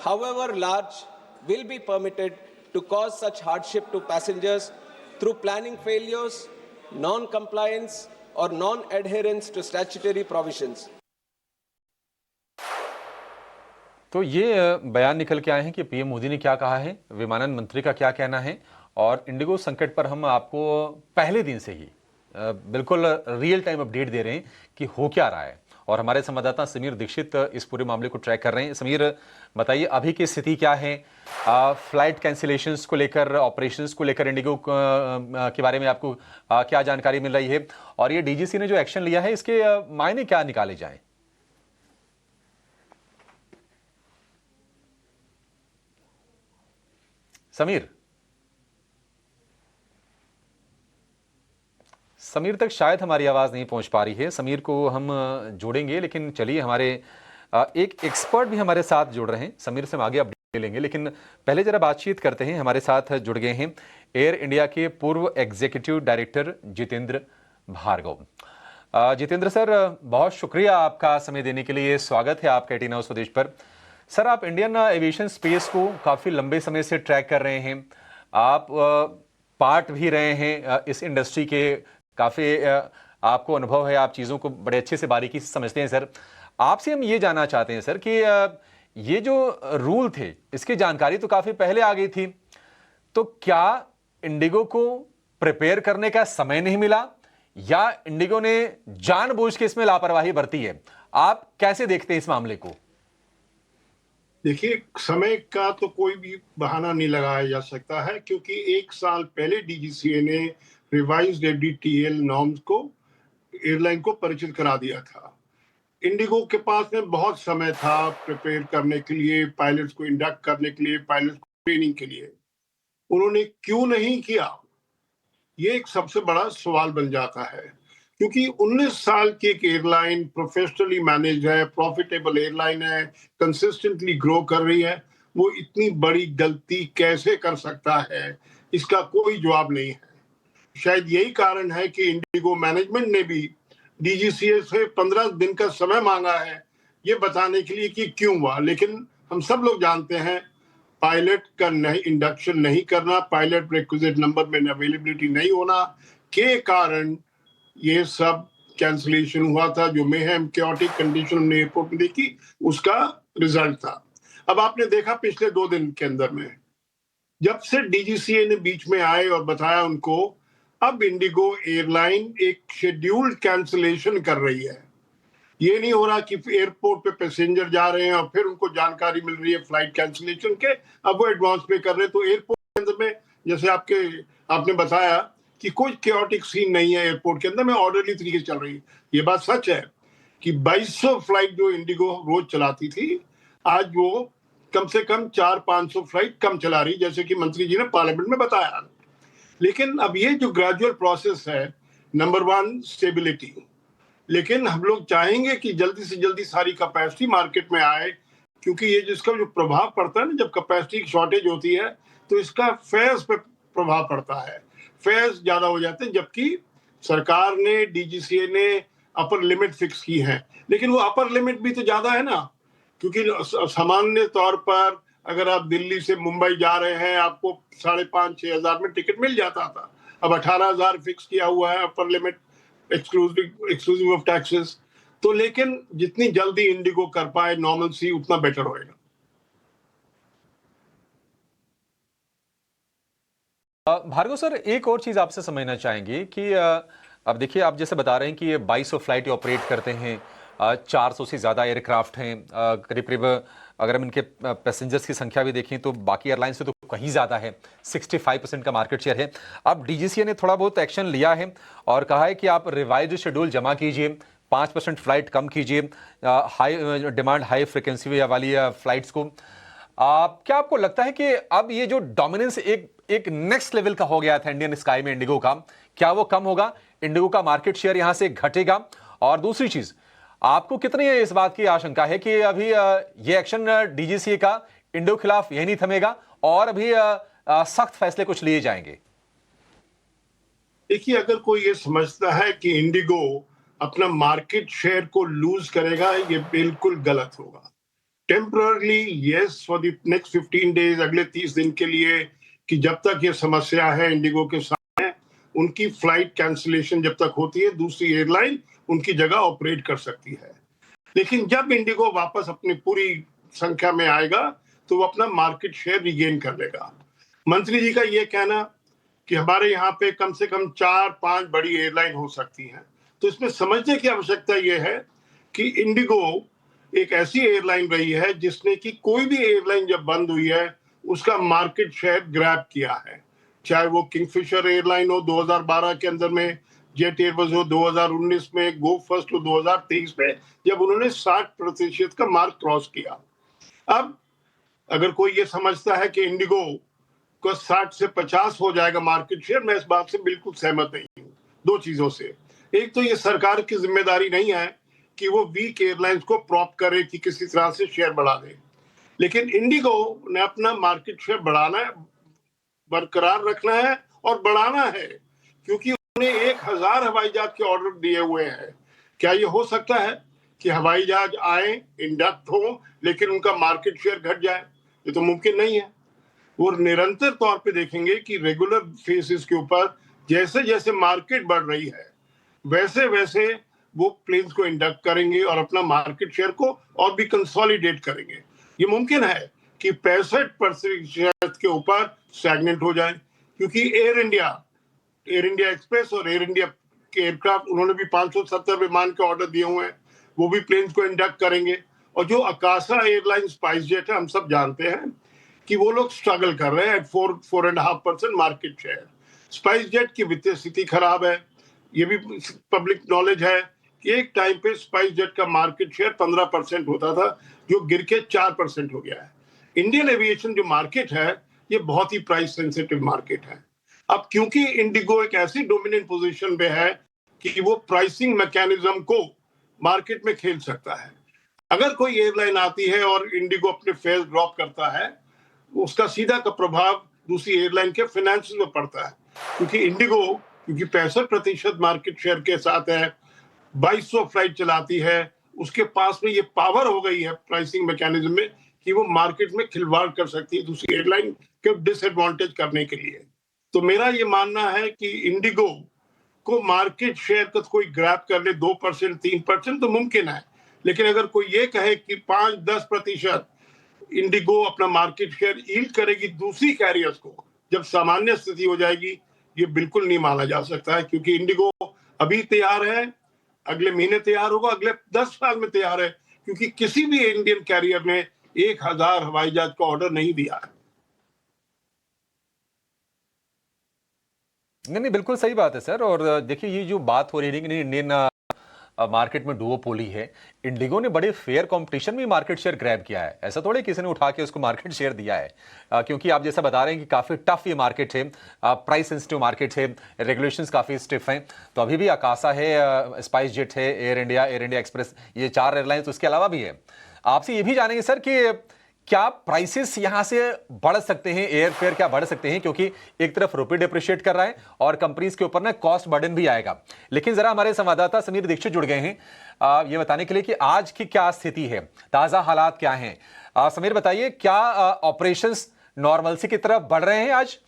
however large, will be permitted to cause such hardship to passengers through planning failures, non-compliance, or non-adherence to statutory provisions. तो ये बयान निकल के आए हैं कि PM Modi ने क्या कहा है, विमानन मंत्री का क्या कहना है, और इंडिगो संकट पर हम आपको पहले दिन से ही बिल्कुल रियल टाइम अपडेट दे रहे हैं कि हो क्या रहा है। और हमारे संवाददाता समीर दीक्षित इस पूरे मामले को ट्रैक कर रहे हैं। समीर, बताइए अभी की स्थिति क्या है, फ्लाइट कैंसिलेशंस को लेकर, ऑपरेशंस को लेकर इंडिगो के बारे में आपको क्या जानकारी मिल रही है, और ये डीजीसी ने जो एक्शन लिया है इसके मायने क्या निकाले जाएं? समीर तक शायद हमारी आवाज़ नहीं पहुंच पा रही है। समीर को हम जोड़ेंगे, लेकिन चलिए हमारे एक एक्सपर्ट भी हमारे साथ जुड़ रहे हैं। समीर से हम आगे अपडेट लेंगे, लेकिन पहले जरा बातचीत करते हैं। हमारे साथ जुड़ गए हैं एयर इंडिया के पूर्व एग्जीक्यूटिव डायरेक्टर जितेंद्र भार्गव। जितेंद्र सर, बहुत शुक्रिया आपका समय देने के लिए। स्वागत है आपका 18 हाउस स्वदेश पर। सर, आप इंडियन एविएशन स्पेस को काफ़ी लंबे समय से ट्रैक कर रहे हैं, आप पार्ट भी रहे हैं इस इंडस्ट्री के, काफ़ी आपको अनुभव है, आप चीज़ों को बड़े अच्छे से बारीकी से समझते हैं। सर, आपसे हम ये जानना चाहते हैं सर कि ये जो रूल थे इसकी जानकारी तो काफ़ी पहले आ गई थी, तो क्या इंडिगो को प्रिपेयर करने का समय नहीं मिला या इंडिगो ने जानबूझ के इसमें लापरवाही बरती है? आप कैसे देखते हैं इस मामले को? देखिए, समय का तो कोई भी बहाना नहीं लगाया जा सकता है, क्योंकि 1 साल पहले डीजीसीए ने रिवाइज्ड एफडीटीएल नॉर्म्स को एयरलाइन को परिचित करा दिया था। इंडिगो के पास में बहुत समय था प्रिपेयर करने के लिए, पायलट्स को इंडक्ट करने के लिए, पायलट्स को ट्रेनिंग के लिए। उन्होंने क्यों नहीं किया, ये एक सबसे बड़ा सवाल बन जाता है, क्योंकि 19 साल की एक एयरलाइन प्रोफेशनली मैनेज है, प्रॉफिटेबल एयरलाइन है, कंसिस्टेंटली ग्रो कर रही है, वो इतनी बड़ी गलती कैसे कर सकता है, इसका कोई जवाब नहीं है। शायद यही कारण है कि इंडिगो मैनेजमेंट ने भी डीजीसीए से 15 दिन का समय मांगा है ये बताने के लिए कि क्यों हुआ। लेकिन हम सब लोग जानते हैं, पायलट का नहीं इंडक्शन नहीं करना, पायलट रिक्विजिट नंबर में अवेलेबिलिटी नहीं होना के कारण ये सब कैंसिलेशन हुआ था, जो मेहम क्योटिक कंडीशन हमने एयरपोर्ट में देखी, उसका रिजल्ट था। अब आपने देखा पिछले 2 दिन के अंदर में, जब से डीजीसीए ने बीच में आए और बताया उनको, अब इंडिगो एयरलाइन एक शेड्यूल्ड कैंसिलेशन कर रही है। ये नहीं हो रहा कि एयरपोर्ट पे पैसेंजर जा रहे हैं और फिर उनको जानकारी मिल रही है फ्लाइट कैंसिलेशन के, अब वो एडवांस पे कर रहे हैं। तो एयरपोर्ट के अंदर में, जैसे आपने बताया कि कोई क्योटिक सीन नहीं है एयरपोर्ट के अंदर में, ऑर्डरली तरीके से चल रही है। ये बात सच है कि 2200 फ्लाइट जो इंडिगो रोज चलाती थी, आज वो कम से कम 400-500 फ्लाइट कम चला रही, जैसे कि मंत्री जी ने पार्लियामेंट में बताया। लेकिन अब ये जो ग्रेजुअल प्रोसेस है, नंबर वन स्टेबिलिटी, लेकिन हम लोग चाहेंगे कि जल्दी से जल्दी सारी कैपेसिटी मार्केट में आए, क्योंकि ये जिसका जो प्रभाव पड़ता है ना, जब कैपेसिटी की शॉर्टेज होती है तो इसका फेयर्स पे प्रभाव पड़ता है, फेयर्स ज्यादा हो जाते हैं, जबकि सरकार ने, डीजीसीए ने अपर लिमिट फिक्स की है, लेकिन वो अपर लिमिट भी तो ज्यादा है ना, क्योंकि सामान्य तौर पर अगर आप दिल्ली से मुंबई जा रहे हैं आपको 5,500-6 हजार में टिकट मिल जाता था, अब 18,000 फिक्स किया हुआ है upper limit exclusive of taxes. तो लेकिन जितनी जल्दी इंडिगो कर पाए नॉर्मल सी, उतना बेटर होएगा। भार्गव सर, एक और चीज आपसे समझना चाहेंगे कि अब देखिए, आप जैसे बता रहे हैं कि ये 2200 फ्लाइट ऑपरेट करते हैं, 400 से ज्यादा एयरक्राफ्ट हैं, करीब करीब अगर हम इनके पैसेंजर्स की संख्या भी देखें तो बाकी एयरलाइन से तो कहीं ज्यादा है, 65% का मार्केट शेयर है। अब डीजीसीए ने थोड़ा बहुत एक्शन लिया है और कहा है कि आप रिवाइज्ड शेड्यूल जमा कीजिए, 5% फ्लाइट कम कीजिए, हाई डिमांड हाई फ्रिक्वेंसी वाली फ्लाइट्स को। क्या आपको लगता है कि अब ये जो डोमिनेंस एक नेक्स्ट लेवल का हो गया था इंडियन स्काई में इंडिगो का, क्या वो कम होगा? इंडिगो का मार्केट शेयर यहां से घटेगा? और दूसरी चीज, आपको कितनी इस बात की आशंका है कि अभी ये एक्शन डीजीसीए का इंडिगो खिलाफ यही नहीं थमेगा और अभी सख्त फैसले कुछ लिए जाएंगे? देखिए, अगर कोई ये समझता है कि इंडिगो अपना मार्केट शेयर को लूज करेगा, ये बिल्कुल गलत होगा। Temporarily yes, for the next 15 days, अगले 30 दिन के लिए, कि जब तक ये समस्या है इंडिगो के सामने, उनकी फ्लाइट कैंसिलेशन जब तक होती है, दूसरी एयरलाइन उनकी जगह ऑपरेट कर सकती है। लेकिन जब इंडिगो वापस अपनी पूरी संख्या में आएगा तो वो अपना मार्केट शेयर रिगेन कर लेगा। मंत्री जी का ये कहना कि हमारे यहाँ पे कम से कम 4-5 बड़ी एयरलाइन हो सकती हैं, तो इसमें समझने की आवश्यकता यह है कि इंडिगो एक ऐसी एयरलाइन रही है जिसने कि कोई भी एयरलाइन जब बंद हुई है उसका मार्केट शेयर ग्रैब किया है, चाहे वो किंगफिशर एयरलाइन हो 2012 के अंदर में, जेट एयरवेज हो 2019 में, गो फर्स्ट हो 2023 में, जब उन्होंने 60% का मार्क क्रॉस किया। अब अगर कोई ये समझता है कि इंडिगो को 60 से 50 हो जाएगा मार्केट शेयर, मैं इस बात से बिल्कुल सहमत नहीं हूँ। दो चीजों से, एक तो ये सरकार की जिम्मेदारी नहीं है कि वो वीक एयरलाइंस को प्रॉप करे कि किसी तरह से शेयर बढ़ा दे, लेकिन इंडिगो ने अपना मार्केट शेयर बढ़ाना है, बरकरार रखना है और बढ़ाना है, क्योंकि उन्होंने 1000 हवाई जहाज के ऑर्डर दिए हुए हैं। क्या ये हो सकता है कि हवाई जहाज आए, इंडक्ट हो, लेकिन उनका मार्केट शेयर घट जाए? ये तो मुमकिन नहीं है। वो निरंतर तौर पे देखेंगे कि रेगुलर फेसिस के ऊपर जैसे जैसे मार्केट बढ़ रही है वैसे वैसे वो प्लेन्स को इंडक्ट करेंगे और अपना मार्केट शेयर को और भी कंसोलिडेट करेंगे। ये मुमकिन है कि 65% के ऊपर स्टैग्नेंट हो जाए, क्योंकि एयर इंडिया एक्सप्रेस और एयर इंडिया के एयरक्राफ्ट, उन्होंने भी 570 विमान के ऑर्डर दिए हुए हैं, वो भी प्लेन्स को इंडक्ट करेंगे। और जो अकाशा एयरलाइन, स्पाइस जेट है, हम सब जानते हैं कि वो लोग स्ट्रगल कर रहे हैं, 4.5% मार्केट शेयर। स्पाइस जेट की वित्तीय स्थिति खराब है, ये भी पब्लिक नॉलेज है कि एक टाइम पे स्पाइस जेट का मार्केट शेयर 15% होता था, जो गिर के 4% हो गया है। इंडियन एविएशन जो मार्केट है, ये बहुत ही प्राइस सेंसिटिव मार्केट है। अब क्योंकि इंडिगो एक ऐसी डोमिनेंट पोजीशन पे है कि वो प्राइसिंग मैकेनिज्म को मार्केट में खेल सकता है। अगर कोई एयरलाइन आती है और इंडिगो अपने फेयर ड्रॉप करता है, उसका सीधा का प्रभाव दूसरी एयरलाइन के फाइनेंशियल में पड़ता है, क्योंकि इंडिगो 65% मार्केट शेयर के साथ है, 2200 फ्लाइट चलाती है, उसके पास में ये पावर हो गई है प्राइसिंग मैकेनिज्म में कि वो मार्केट में खिलवाड़ कर सकती है दूसरी एयरलाइन के डिसएडवांटेज करने के लिए। तो मेरा ये मानना है कि इंडिगो को मार्केट शेयर का कोई ग्रैब कर ले 2%, 3% तो मुमकिन है, लेकिन अगर कोई ये कहे कि 5-10% इंडिगो अपना मार्केट शेयर यील्ड करेगी दूसरी कैरियर्स को जब सामान्य स्थिति हो जाएगी, ये बिल्कुल नहीं माना जा सकता है, क्योंकि इंडिगो अभी तैयार है, अगले महीने तैयार होगा, अगले 10 साल में तैयार है, क्योंकि किसी भी इंडियन कैरियर ने 1000 हवाई जहाज का ऑर्डर नहीं दिया है। नहीं, बिल्कुल सही बात है सर। और देखिए, ये जो बात हो रही है कि इंडियन मार्केट में डुओपोली है, इंडिगो ने बड़े फेयर कंपटीशन में मार्केट शेयर ग्रैब किया है। ऐसा थोड़ी किसी ने उठा के उसको मार्केट शेयर दिया है, क्योंकि आप जैसा बता रहे हैं कि काफी टफ ये मार्केट है, प्राइस सेंसिटिव मार्केट है, रेगुलेशंस काफी स्टिफ हैं। तो अभी भी आकाशा है, स्पाइस जेट है, एयर इंडिया एक्सप्रेस, ये 4 एयरलाइंस उसके अलावा भी है। आपसे ये भी जानेंगे सर कि क्या प्राइसेस यहां से बढ़ सकते हैं, एयर फेयर क्या बढ़ सकते हैं, क्योंकि एक तरफ रुपये डिप्रिशिएट कर रहा है और कंपनीज के ऊपर ना कॉस्ट बर्डन भी आएगा। लेकिन जरा हमारे संवाददाता समीर दीक्षित जुड़ गए हैं ये बताने के लिए कि आज की क्या स्थिति है, ताजा हालात क्या हैं। समीर बताइए, क्या ऑपरेशंस नॉर्मलसी की तरफ बढ़ रहे हैं आज?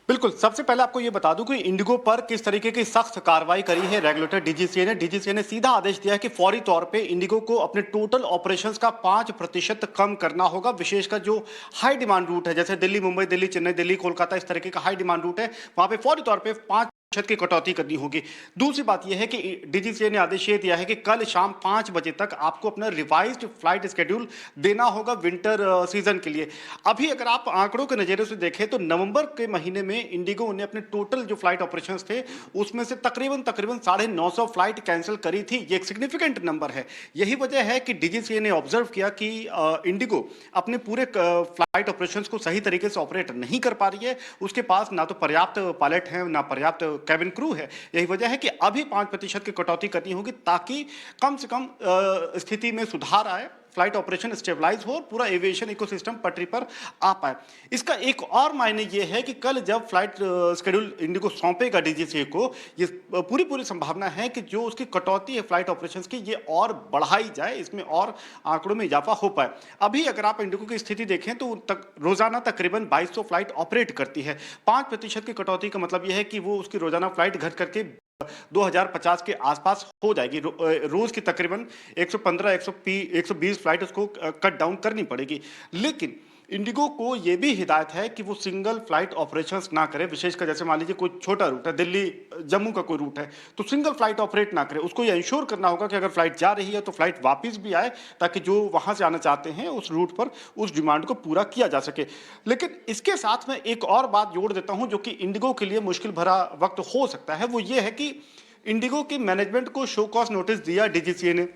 बिल्कुल, सबसे पहले आपको ये बता दूं कि इंडिगो पर किस तरीके की सख्त कार्रवाई करी है रेगुलेटर डीजीसीए ने सीधा आदेश दिया है कि फौरी तौर पे इंडिगो को अपने टोटल ऑपरेशंस का 5% कम करना होगा। विशेषकर जो हाई डिमांड रूट है, जैसे दिल्ली मुंबई, दिल्ली चेन्नई, दिल्ली कोलकाता, इस तरीके का हाई डिमांड रूट है, वहां पे फौरी तौर पे 5% की कटौती करनी होगी। दूसरी बात यह है कि डीजीसीए ने आदेश ये दिया है कि कल शाम 5 बजे तक आपको अपना रिवाइज्ड फ्लाइट स्केड्यूल देना होगा विंटर सीजन के लिए। अभी अगर आप आंकड़ों के नज़रिए से देखें तो नवंबर के महीने में इंडिगो ने अपने टोटल जो फ्लाइट ऑपरेशंस थे उसमें से तकरीबन 950 फ्लाइट कैंसिल करी थी। ये एक सिग्निफिकेंट नंबर है। यही वजह है कि डीजीसीए ने ऑब्जर्व किया कि इंडिगो अपने पूरे फ्लाइट ऑपरेशंस को सही तरीके से ऑपरेट नहीं कर पा रही है। उसके पास ना तो पर्याप्त पायलट है, ना पर्याप्त कैबिन क्रू है। यही वजह है कि अभी 5% की कटौती करनी होगी ताकि कम से कम स्थिति में सुधार आए, फ्लाइट ऑपरेशन स्टेबलाइज हो और पूरा एविएशन इकोसिस्टम पटरी पर आ पाए। इसका एक और मायने ये है कि कल जब फ्लाइट शेड्यूल इंडिगो सौंपेगा डीजीसीए को, ये पूरी संभावना है कि जो उसकी कटौती है फ्लाइट ऑपरेशंस की, ये और बढ़ाई जाए, इसमें और आंकड़ों में इजाफा हो पाए। अभी अगर आप इंडिगो की स्थिति देखें तो रोजाना तकरीबन 2200 फ्लाइट ऑपरेट करती है। 5% की कटौती का मतलब यह है कि वो उसकी रोजाना फ्लाइट घट करके 2050 के आसपास हो जाएगी। रोज की तकरीबन 120 फ्लाइट उसको कट डाउन करनी पड़ेगी। लेकिन इंडिगो को यह भी हिदायत है कि वो सिंगल फ्लाइट ऑपरेशंस ना करे। विशेषकर जैसे मान लीजिए कोई छोटा रूट है, दिल्ली जम्मू का कोई रूट है, तो सिंगल फ्लाइट ऑपरेट ना करे। उसको ये इंश्योर करना होगा कि अगर फ्लाइट जा रही है तो फ्लाइट वापस भी आए, ताकि जो वहां से आना चाहते हैं उस रूट पर उस डिमांड को पूरा किया जा सके। लेकिन इसके साथ में एक और बात जोड़ देता हूं जो कि इंडिगो के लिए मुश्किल भरा वक्त हो सकता है। वो ये है कि इंडिगो के मैनेजमेंट को शो कॉज नोटिस दिया डीजीसीए ने,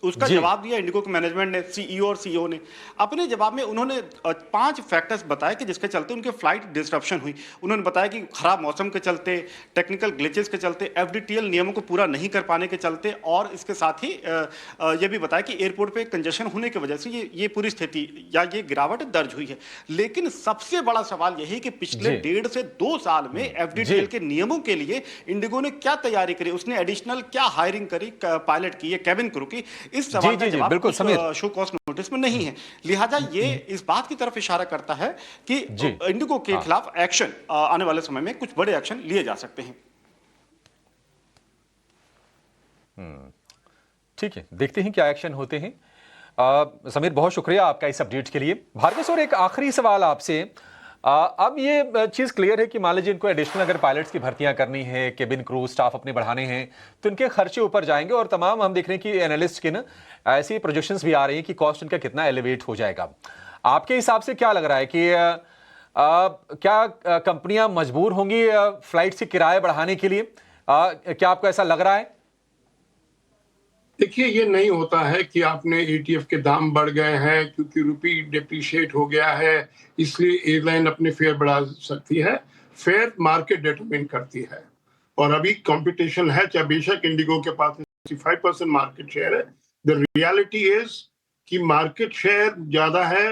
उसका जवाब दिया इंडिगो के मैनेजमेंट ने, सीईओ और सीईओ ने। अपने जवाब में उन्होंने 5 फैक्टर्स बताए कि जिसके चलते उनके फ्लाइट डिसरप्शन हुई। उन्होंने बताया कि खराब मौसम के चलते, टेक्निकल ग्लिचेस के चलते, एफडीटीएल नियमों को पूरा नहीं कर पाने के चलते, और इसके साथ ही ये भी बताया कि एयरपोर्ट पे कंजेशन होने की वजह से ये पूरी स्थिति या ये गिरावट दर्ज हुई है। लेकिन सबसे बड़ा सवाल यही कि पिछले 1.5 से 2 साल में एफडीटीएल के नियमों के लिए इंडिगो ने क्या तैयारी करी, उसने एडिशनल क्या हायरिंग करी पायलट की या कैबिन क्रू की, इस सवाल का जवाब बिल्कुल शो कॉज नोटिस में नहीं है। लिहाजा ये इस बात की तरफ इशारा करता है कि इंडिगो के खिलाफ एक्शन आने वाले समय में कुछ बड़े एक्शन लिए जा सकते हैं। ठीक है, देखते हैं क्या एक्शन होते हैं। समीर, बहुत शुक्रिया आपका इस अपडेट के लिए। भार्गव सर, एक आखिरी सवाल आपसे। अब ये चीज़ क्लियर है कि मान लीजिए इनको एडिशनल अगर पायलट्स की भर्तियां करनी है, केबिन क्रू स्टाफ अपने बढ़ाने हैं, तो इनके खर्चे ऊपर जाएंगे, और तमाम हम देख रहे हैं कि एनालिस्ट के ना ऐसी प्रोजेक्शंस भी आ रही हैं कि कॉस्ट इनका कितना एलिवेट हो जाएगा। आपके हिसाब से क्या लग रहा है कि क्या कंपनियां मजबूर होंगी फ्लाइट्स के किराए बढ़ाने के लिए? क्या आपको ऐसा लग रहा है? देखिए, ये नहीं होता है कि आपने एटीएफ के दाम बढ़ गए हैं क्योंकि रुपी डिप्रिशिएट हो गया है इसलिए एयरलाइन अपने फेयर बढ़ा सकती है। फेयर मार्केट डिटरमिन करती है, और अभी कंपटीशन है, चाहे बेशक इंडिगो के पास 65% मार्केट शेयर है। द रियलिटी इज कि मार्केट शेयर ज्यादा है,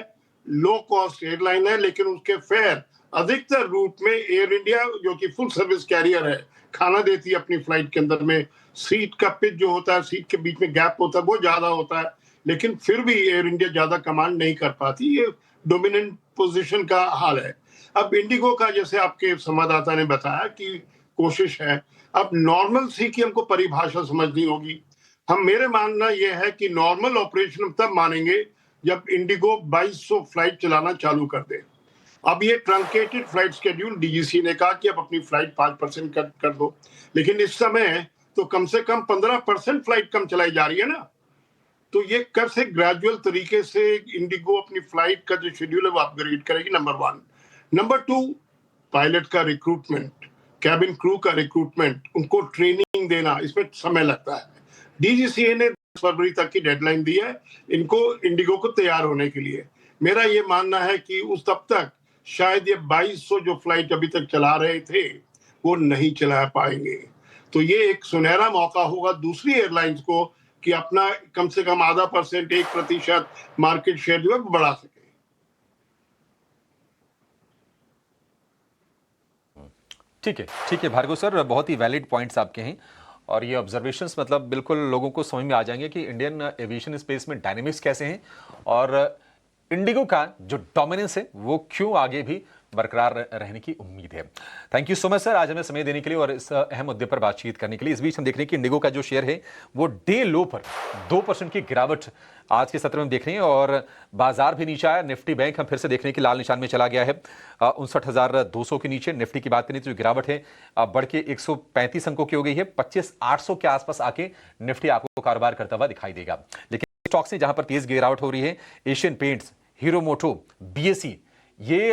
लो कॉस्ट एयरलाइन है, लेकिन उसके फेयर अधिकतर रूट में एयर इंडिया जो कि फुल सर्विस कैरियर है, खाना देती है अपनी फ्लाइट के अंदर में, सीट का पिच जो होता है, सीट के बीच में गैप होता है, वो ज्यादा होता है, लेकिन फिर भी एयर इंडिया ज्यादा कमांड नहीं कर पाती। ये डोमिनेंट पोजीशन का हाल है। अब इंडिगो का, जैसे आपके संवाददाता ने बताया कि कोशिश है, अब नॉर्मल सी की हमको परिभाषा समझनी होगी। मेरे मानना यह है कि नॉर्मल ऑपरेशन तब मानेंगे जब इंडिगो 2200 फ्लाइट चलाना चालू कर दे। अब ये ट्रंकेटेड फ्लाइट शेड्यूल, डीजीसी ने कहा कि अब अपनी फ्लाइट 5% कट कर दो, लेकिन इस समय तो कम से कम 15% फ्लाइट कम चलाई जा रही है ना। तो ये कैसे ग्रेजुअल तरीके से इंडिगो अपनी फ्लाइट का जो शेड्यूल है वो अपग्रेड करेगी, नंबर 1। नंबर 2, पायलट का रिक्रूटमेंट कैबिन क्रू का रिक्रूटमेंट, उनको ट्रेनिंग देना, इसमें समय लगता है। डीजीसीए ने 10 फरवरी तक की डेडलाइन दी है इनको, इंडिगो को तैयार होने के लिए। मेरा ये मानना है कि उस तब तक शायद ये 2200 जो फ्लाइट अभी तक चला रहे थे वो नहीं चला पाएंगे। तो ये एक सुनहरा मौका होगा दूसरी एयरलाइंस को कि अपना कम से कम आधा %, 1% मार्केट शेयर जो है बढ़ा सके। ठीक है भार्गव सर, बहुत ही वैलिड पॉइंट्स आपके हैं और ये ऑब्जर्वेशंस मतलब बिल्कुल लोगों को समझ में आ जाएंगे कि इंडियन एविएशन स्पेस में डायनेमिक्स कैसे हैं और इंडिगो का जो डोमिनेंस है वो क्यों आगे भी बरकरार रहने की उम्मीद है। Thank you so much sir, आज हमें समय देने के लिए और इस अहम मुद्दे पर बातचीत करने के लिए। इस बीच हम देख रहे हैं कि इंडिगो का जो शेयर है वो डे लो पर 2% की गिरावट आज के सत्र में देख रहे हैं और बाजार भी नीचे आया। निफ्टी बैंक हम फिर से देखने के लाल निशान में चला गया है 59,200 के नीचे। निफ्टी की बात करें तो जो गिरावट है बढ़ के 135 अंकों की हो गई है। 25,800 के आसपास आके निफ्टी आपको कारोबार करता हुआ दिखाई देगा। लेकिन स्टॉक्स से जहां पर तेज गिरावट हो रही है, एशियन पेंट्स, हीरो मोटो, बीएसई, ये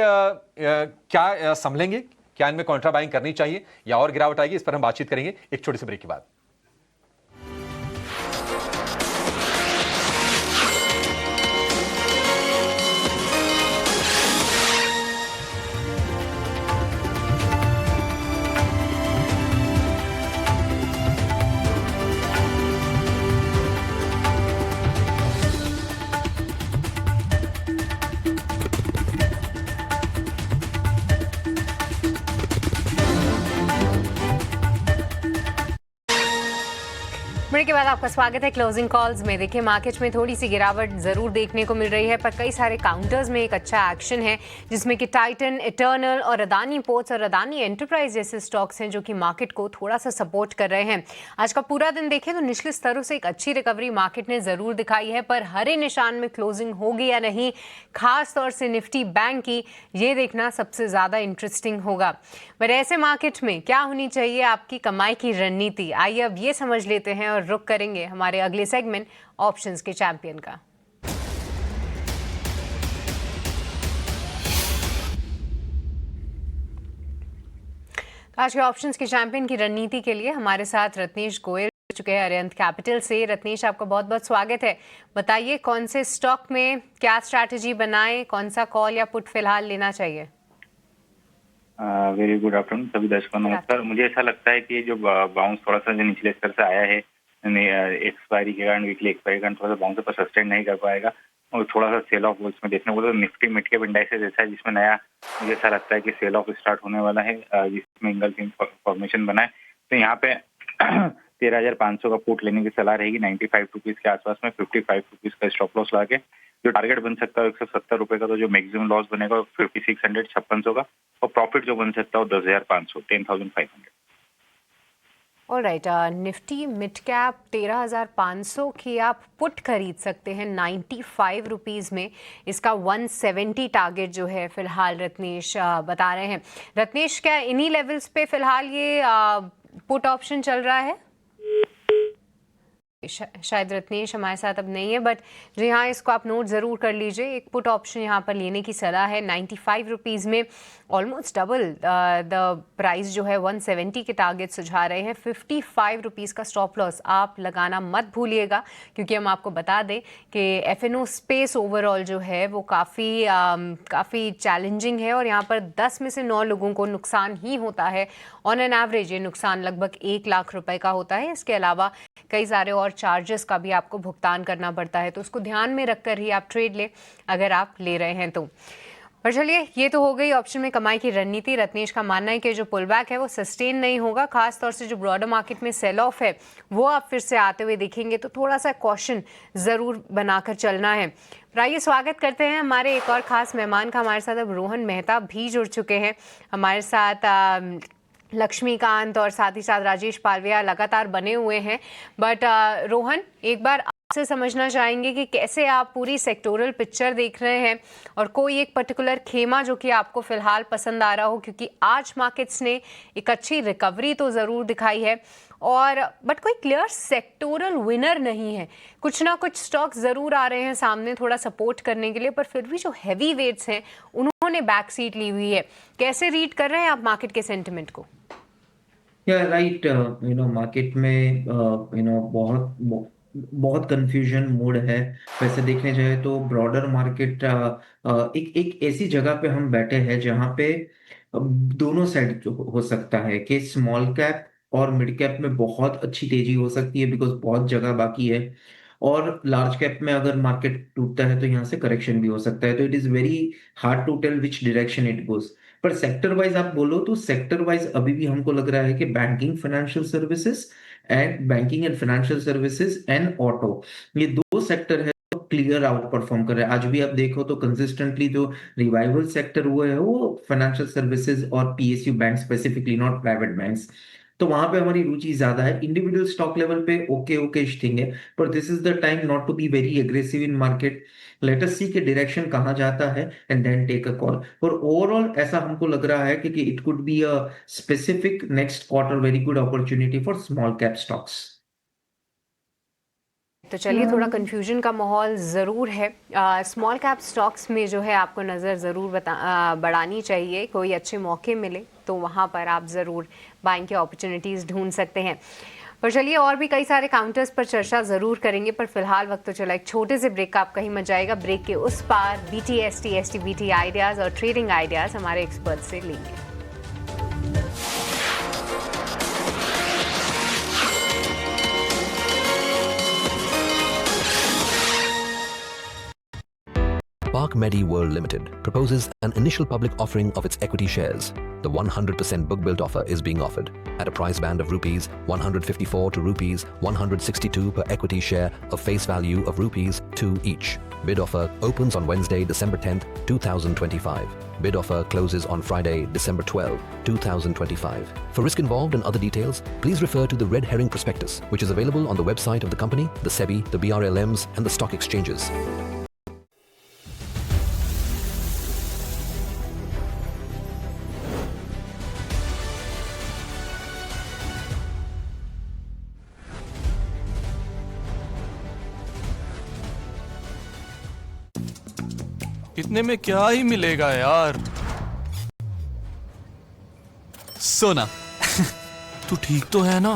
क्या संभलेंगे? क्या इनमें कॉन्ट्रा बाइंग करनी चाहिए या और गिरावट आएगी? इस पर हम बातचीत करेंगे एक छोटे से ब्रेक के बाद। ब्रेक के बाद आपका स्वागत है क्लोजिंग कॉल्स में। देखिए मार्केट में थोड़ी सी गिरावट जरूर देखने को मिल रही है, पर कई सारे काउंटर्स में एक अच्छा एक्शन है जिसमें कि टाइटन, इटर्नल और अदानी पोर्ट्स और अदानी एंटरप्राइज जैसे स्टॉक्स हैं जो कि मार्केट को थोड़ा सा सपोर्ट कर रहे हैं। आज का पूरा दिन देखें तो निचले स्तरों से एक अच्छी रिकवरी मार्केट ने जरूर दिखाई है, पर हरे निशान में क्लोजिंग होगी या नहीं, खास तौर से निफ्टी बैंक की, ये देखना सबसे ज्यादा इंटरेस्टिंग होगा। पर ऐसे मार्केट में क्या होनी चाहिए आपकी कमाई की रणनीति, आइए अब ये समझ लेते हैं और रुक करेंगे हमारे अगले सेगमेंट ऑप्शंस के चैंपियन का। आज के ऑप्शंस के चैंपियन की रणनीति के लिए हमारे साथ रत्नेश गोयल जुड़ चुके हैं अरिहंत कैपिटल से। रत्नेश, आपका बहुत बहुत स्वागत है। बताइए कौन से स्टॉक में क्या स्ट्रैटेजी बनाएं, कौन सा कॉल या पुट फिलहाल लेना चाहिए? वेरी गुड आफ्टरनून सभी दर्शकों को नमस्कार। मुझे ऐसा लगता है कि जो बाउंस थोड़ा सा जो निचले स्तर से आया है एक्सपायरी के कारण, वीकली एक्सपायरी के कारण थोड़ा सा बाउंस पर सस्टेन नहीं कर पाएगा और थोड़ा सा सेल ऑफ इसमें देखने को तो निफ्टी मिड कैप इंडेक्स ऐसा है जिसमें नया मुझे ऐसा लगता है कि सेल ऑफ स्टार्ट होने वाला है, जिसमें इंगल्फिंग फॉर्मेशन बना है। तो यहाँ पे 13,500 का पुट लेने की सलाह रहेगी 95 रुपीज के आसपास में। 55 रुपीज का स्टॉप लॉस लाके जो टारगेट बन सकता है 170 रुपए का, तो जो मैक्सिमम लॉस बनेगा 5600 5600 का, और प्रॉफिट जो बन सकता है 10,500 10,500। ऑलराइट, निफ्टी मिड कैप 13,500 की आप पुट खरीद सकते हैं 95 रुपीज़ में। इसका 170 टारगेट जो है फिलहाल रत्नेश बता रहे हैं। रत्नेश, क्या इन्हीं लेवल्स पे फिलहाल ये पुट ऑप्शन चल रहा है? शायद रत्नेश हमारे साथ अब नहीं है, बट जी हाँ, इसको आप नोट ज़रूर कर लीजिए। एक पुट ऑप्शन यहाँ पर लेने की सलाह है 95 रुपीज़ में, ऑलमोस्ट डबल द प्राइस जो है 170 के टारगेट सुझा रहे हैं। 55 रुपीज़ का स्टॉप लॉस आप लगाना मत भूलिएगा, क्योंकि हम आपको बता दें कि एफएनओ स्पेस ओवरऑल जो है वो काफ़ी चैलेंजिंग है और यहाँ पर 10 में से 9 लोगों को नुकसान ही होता है। ऑन एन एवरेज ये नुकसान लगभग 1 लाख रुपए का होता है। इसके अलावा कई सारे और चार्जेस का भी आपको भुगतान करना पड़ता है, तो उसको ध्यान में रखकर ही आप ट्रेड लें अगर आप ले रहे हैं तो। पर चलिए, ये तो हो गई ऑप्शन में कमाई की रणनीति। रत्नेश का मानना है कि जो पुल बैक है वो सस्टेन नहीं होगा, खास तौर से जो ब्रॉडर मार्केट में सेल ऑफ है वो आप फिर से आते हुए देखेंगे, तो थोड़ा सा कॉशन ज़रूर बनाकर चलना है। आइए स्वागत करते हैं हमारे एक और ख़ास मेहमान का। हमारे साथ अब रोहन मेहता भी जुड़ चुके हैं। हमारे साथ लक्ष्मीकांत और साथ ही साथ राजेश पालविया लगातार बने हुए हैं। बट रोहन, एक बार आपसे समझना चाहेंगे कि कैसे आप पूरी सेक्टोरल पिक्चर देख रहे हैं और कोई एक पर्टिकुलर खेमा जो कि आपको फिलहाल पसंद आ रहा हो, क्योंकि आज मार्केट्स ने एक अच्छी रिकवरी तो ज़रूर दिखाई है और बट कोई क्लियर सेक्टोरल विनर नहीं है। कुछ ना कुछ स्टॉक्स ज़रूर आ रहे हैं सामने थोड़ा सपोर्ट करने के लिए, पर फिर भी जो हैवी वेट्स हैं उन्होंने बैक सीट ली हुई है। कैसे रीड कर रहे हैं आप मार्केट के सेंटिमेंट को? या राइट, मार्केट में बहुत कंफ्यूजन मूड है। वैसे देखने जाए तो ब्रॉडर मार्केट एक एक ऐसी जगह पे हम बैठे हैं जहाँ पे दोनों साइड हो सकता है कि स्मॉल कैप और मिड कैप में बहुत अच्छी तेजी हो सकती है बिकॉज बहुत जगह बाकी है, और लार्ज कैप में अगर मार्केट टूटता है तो यहाँ से करेक्शन भी हो सकता है। तो it is very hard to tell which direction it goes. पर सेक्टर वाइज आप बोलो तो सेक्टर वाइज अभी भी हमको लग रहा है कि banking and financial services and auto, ये दो सेक्टर है जो क्लियर आउट परफॉर्म कर रहे हैं। आज भी आप देखो तो कंसिस्टेंटली जो रिवाइवल सेक्टर हुए है वो फाइनेंशियल सर्विसेज और PSU bank specifically, not private banks. तो वहां पे हमारी रुचि ज्यादा है। इंडिविजुअल स्टॉक लेवल पे ओके ओके थिंग है, पर this is the time not to be very aggressive in market. Let us see के डायरेक्शन कहां जाता है and then take a call. और ओवरऑल ऐसा हमको लग रहा है कि it could be a specific next quarter very good opportunity for small cap stocks. तो चलिए, थोड़ा कन्फ्यूजन का माहौल ज़रूर है। स्मॉल कैप स्टॉक्स में जो है आपको नज़र ज़रूर बढ़ानी चाहिए। कोई अच्छे मौके मिले तो वहाँ पर आप ज़रूर बाइंग की अपॉर्चुनिटीज़ ढूंढ सकते हैं। पर चलिए, और भी कई सारे काउंटर्स पर चर्चा ज़रूर करेंगे, पर फिलहाल वक्त तो चला एक छोटे से ब्रेक का। आप कहीं मत जाएगा। ब्रेक के उस पार BTST BT आइडियाज़ और ट्रेडिंग आइडियाज़ हमारे एक्सपर्ट से लेंगे। Park Medi World Limited proposes an initial public offering of its equity shares. The 100% book build offer is being offered at a price band of rupees 154 to rupees 162 per equity share of face value of rupees 2 each. Bid offer opens on Wednesday, December 10th, 2025. Bid offer closes on Friday, December 12th, 2025. For risk involved and other details, please refer to the red herring prospectus, which is available on the website of the company, the SEBI, the BRLMs, and the stock exchanges. इतने में क्या ही मिलेगा यार। सोना तू ठीक तो है ना?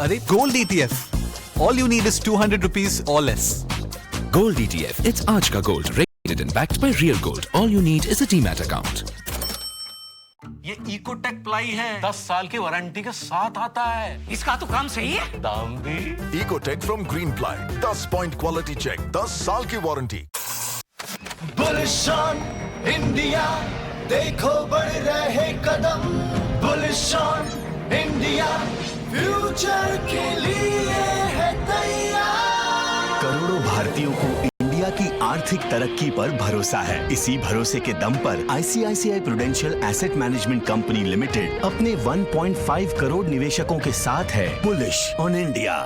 अरे gold ETF, all you need is 200 rupees or less. Gold ETF. It's आज का gold, rated and backed by Real Gold. All you need is a Demat account. ये इकोटेक प्लाई है, 10 साल की वारंटी के साथ आता है। इसका तो काम सही है, दाम भी। Ecotech from Green Ply, 10 point quality check, 10 साल की वारंटी। बुलिश ऑन इंडिया, देखो बढ़ रहे कदम। बुलिश ऑन इंडिया, फ्यूचर के लिए है तैयार। करोड़ों भारतीयों को इंडिया की आर्थिक तरक्की पर भरोसा है। इसी भरोसे के दम पर ICICI prudential asset management company limited अपने 1.5 करोड़ निवेशकों के साथ है। Bullish on India.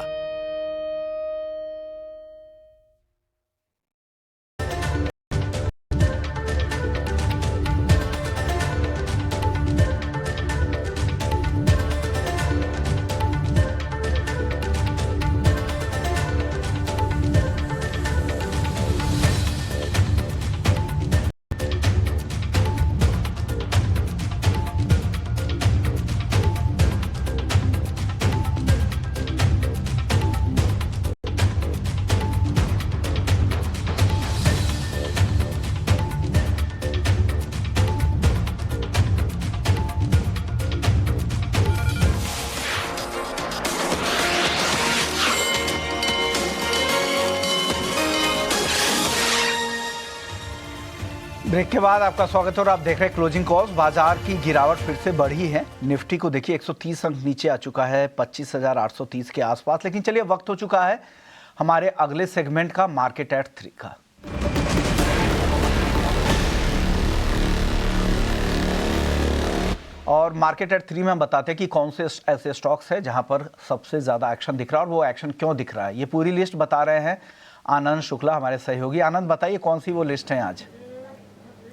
ब्रेक के बाद आपका स्वागत है और आप देख रहे हैं क्लोजिंग कॉल्स। बाजार की गिरावट फिर से बढ़ी है। निफ्टी को देखिए 130 अंक नीचे आ चुका है 25,830 के आसपास। लेकिन चलिए, वक्त हो चुका है हमारे अगले सेगमेंट का, मार्केट एट 3 का। और मार्केट एट 3 में हम बताते हैं कि कौन से ऐसे स्टॉक्स हैं जहां पर सबसे ज़्यादा एक्शन दिख रहा है और वो एक्शन क्यों दिख रहा है। ये पूरी लिस्ट बता रहे हैं आनंद शुक्ला, हमारे सहयोगी। आनंद, बताइए कौन सी वो लिस्ट है आज।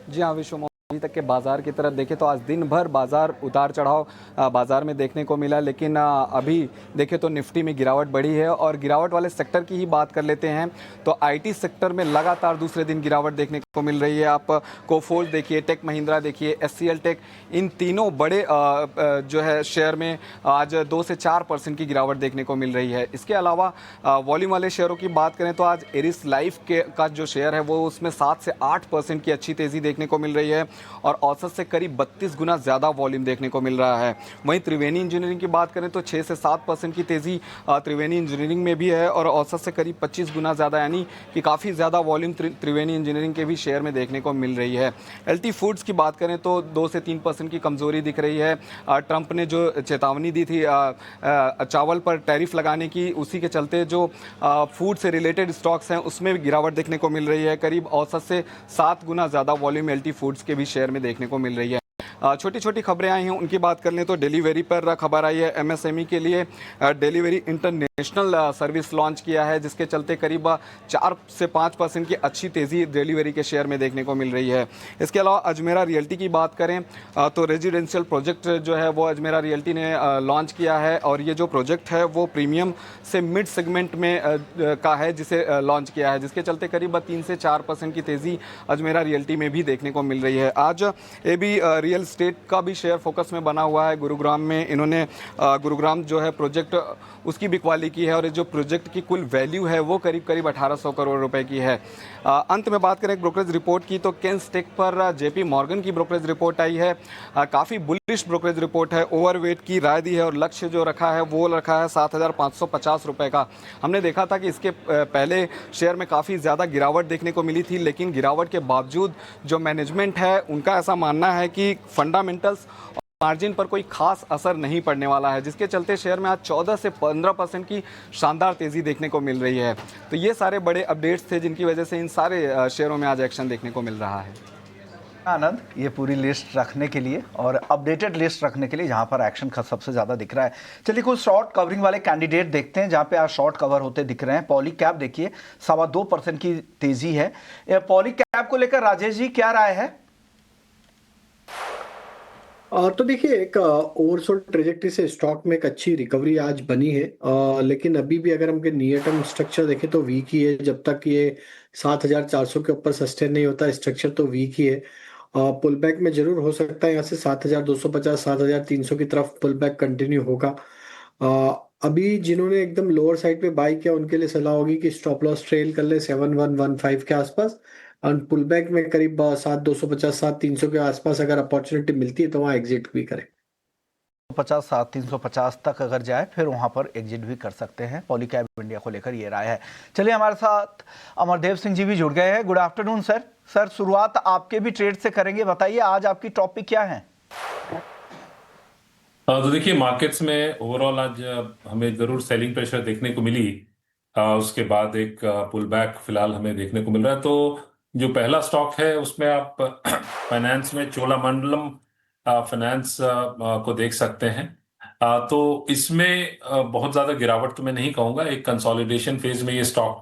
जी हाँ विश्व, अभी तक के बाजार की तरफ देखें तो आज दिन भर बाजार उतार चढ़ाव बाजार में देखने को मिला। लेकिन अभी देखें तो निफ्टी में गिरावट बढ़ी है। और गिरावट वाले सेक्टर की ही बात कर लेते हैं तो IT सेक्टर में लगातार दूसरे दिन गिरावट देखने को मिल रही है। आप कोफोर्ज देखिए, टेक महिंद्रा देखिए, एचसीएल टेक, इन तीनों बड़े जो है शेयर में आज 2 से 4% की गिरावट देखने को मिल रही है। इसके अलावा वॉल्यूम वाले शेयरों की बात करें तो आज एरिस लाइफ का जो शेयर है वो उसमें 7 से 8% की अच्छी तेज़ी देखने को मिल रही है और औसत से करीब 32 गुना ज़्यादा वॉल्यूम देखने को मिल रहा है। वहीं त्रिवेणी इंजीनियरिंग की बात करें तो 6 से 7% की तेज़ी त्रिवेणी इंजीनियरिंग में भी है और औसत से करीब 25 गुना ज़्यादा, यानी कि काफ़ी ज़्यादा वॉल्यूम त्रिवेणी इंजीनियरिंग के भी शेयर में देखने को मिल रही है। एलटी फूड्स की बात करें तो 2 से 3% की कमजोरी दिख रही है। ट्रंप ने जो चेतावनी दी थी चावल पर टैरिफ लगाने की, उसी के चलते जो फूड से रिलेटेड स्टॉक्स हैं उसमें भी गिरावट देखने को मिल रही है। करीब औसत से 7 गुना ज़्यादा वॉल्यूम एलटी फूड्स के भी शेयर में देखने को मिल रही है। छोटी छोटी खबरें आई हैं, उनकी बात कर लें तो डिलीवरी पर खबर आई है। एमएसएमई के लिए डिलीवरी इंटरनेशनल सर्विस लॉन्च किया है, जिसके चलते करीब 4 से 5% की अच्छी तेज़ी डिलीवरी के शेयर में देखने को मिल रही है। इसके अलावा अजमेरा रियल्टी की बात करें तो रेजिडेंशियल प्रोजेक्ट जो है वो अजमेरा रियल्टी ने लॉन्च किया है और ये जो प्रोजेक्ट है वो प्रीमियम से मिड सेगमेंट में का है, जिसे लॉन्च किया है, जिसके चलते करीब 3 से 4% की तेज़ी अजमेरा रियल्टी में भी देखने को मिल रही है। आज एबी रियल स्टेट का भी शेयर फोकस में बना हुआ है। गुरुग्राम में इन्होंने गुरुग्राम जो है प्रोजेक्ट उसकी बिकवाली की है और जो प्रोजेक्ट की कुल वैल्यू है वो करीब 1800 करोड़ रुपए की है। अंत में बात करें ब्रोकरेज रिपोर्ट की तो केन्स टेक पर जेपी मॉर्गन की ब्रोकरेज रिपोर्ट आई है। काफ़ी बुलिश ब्रोकरेज रिपोर्ट है। ओवरवेट की राय दी है और लक्ष्य जो रखा है वो रखा है 7550 रुपये का। हमने देखा था कि इसके पहले शेयर में काफ़ी ज़्यादा गिरावट देखने को मिली थी, लेकिन गिरावट के बावजूद जो मैनेजमेंट है उनका ऐसा मानना है कि फंडामेंटल्स और मार्जिन पर कोई खास असर नहीं पड़ने वाला है, जिसके चलते शेयर में आज 14 से 15% की शानदार तेज़ी देखने को मिल रही है। तो ये सारे बड़े अपडेट्स थे जिनकी वजह से इन सारे शेयरों में आज एक्शन देखने को मिल रहा है। आनंद, ये पूरी लिस्ट रखने के लिए और अपडेटेड लिस्ट रखने के लिए जहां पर एक्शन का सबसे ज़्यादा दिख रहा है। चलिए कुछ शॉर्ट कवरिंग वाले कैंडिडेट देखते हैं जहां पे आज शॉर्ट कवर होते दिख रहे हैं। पॉली कैप देखिए 2.25% की तेज़ी है। पॉली कैप को लेकर राजेश जी क्या राय है? तो देखिए एक ओवरसोल्ड ट्रेजेक्टरी से स्टॉक में एक अच्छी रिकवरी आज बनी है, लेकिन अभी भी अगर हम नियर टर्म स्ट्रक्चर देखें तो वीक ही है। जब तक ये 7400 के ऊपर सस्टेन नहीं होता स्ट्रक्चर तो वीक ही है। पुल बैक में जरूर हो सकता है, यहाँ से 7250 7300 की तरफ पुल बैक कंटिन्यू होगा। अभी जिन्होंने एकदम लोअर साइड पे बाई किया उनके लिए सलाह होगी कि स्टॉप लॉस ट्रेल कर ले 7115 के आसपास और पुल बैक में करीब 7250 7300 के आसपास अगर अपॉर्चुनिटी मिलती है तो वहाँ एग्जिट भी करें। 350 तक अगर जाए फिर वहां पर एग्जिट भी कर सकते हैं। पॉलीकैब इंडिया को लेकर ये राय है। चलिए हमारे साथ अमरदेव सिंह जी भी जुड़ गए हैं। Good afternoon sir. सर शुरुआत आपके भी ट्रेड से करेंगे, बताइए आज आपकी टॉपिक क्या है? तो देखिए मार्केट्स में ओवरऑल आज हमें जरूर सेलिंग प्रेशर देखने को मिली। उसके बाद एक पुल बैक फिलहाल हमें देखने को मिल रहा है। तो जो पहला स्टॉक है उसमें आप फाइनेंस में चोलामंडलम फाइनेंस को देख सकते हैं। तो इसमें बहुत ज्यादा गिरावट तो मैं नहीं कहूंगा, एक कंसोलिडेशन फेज में ये स्टॉक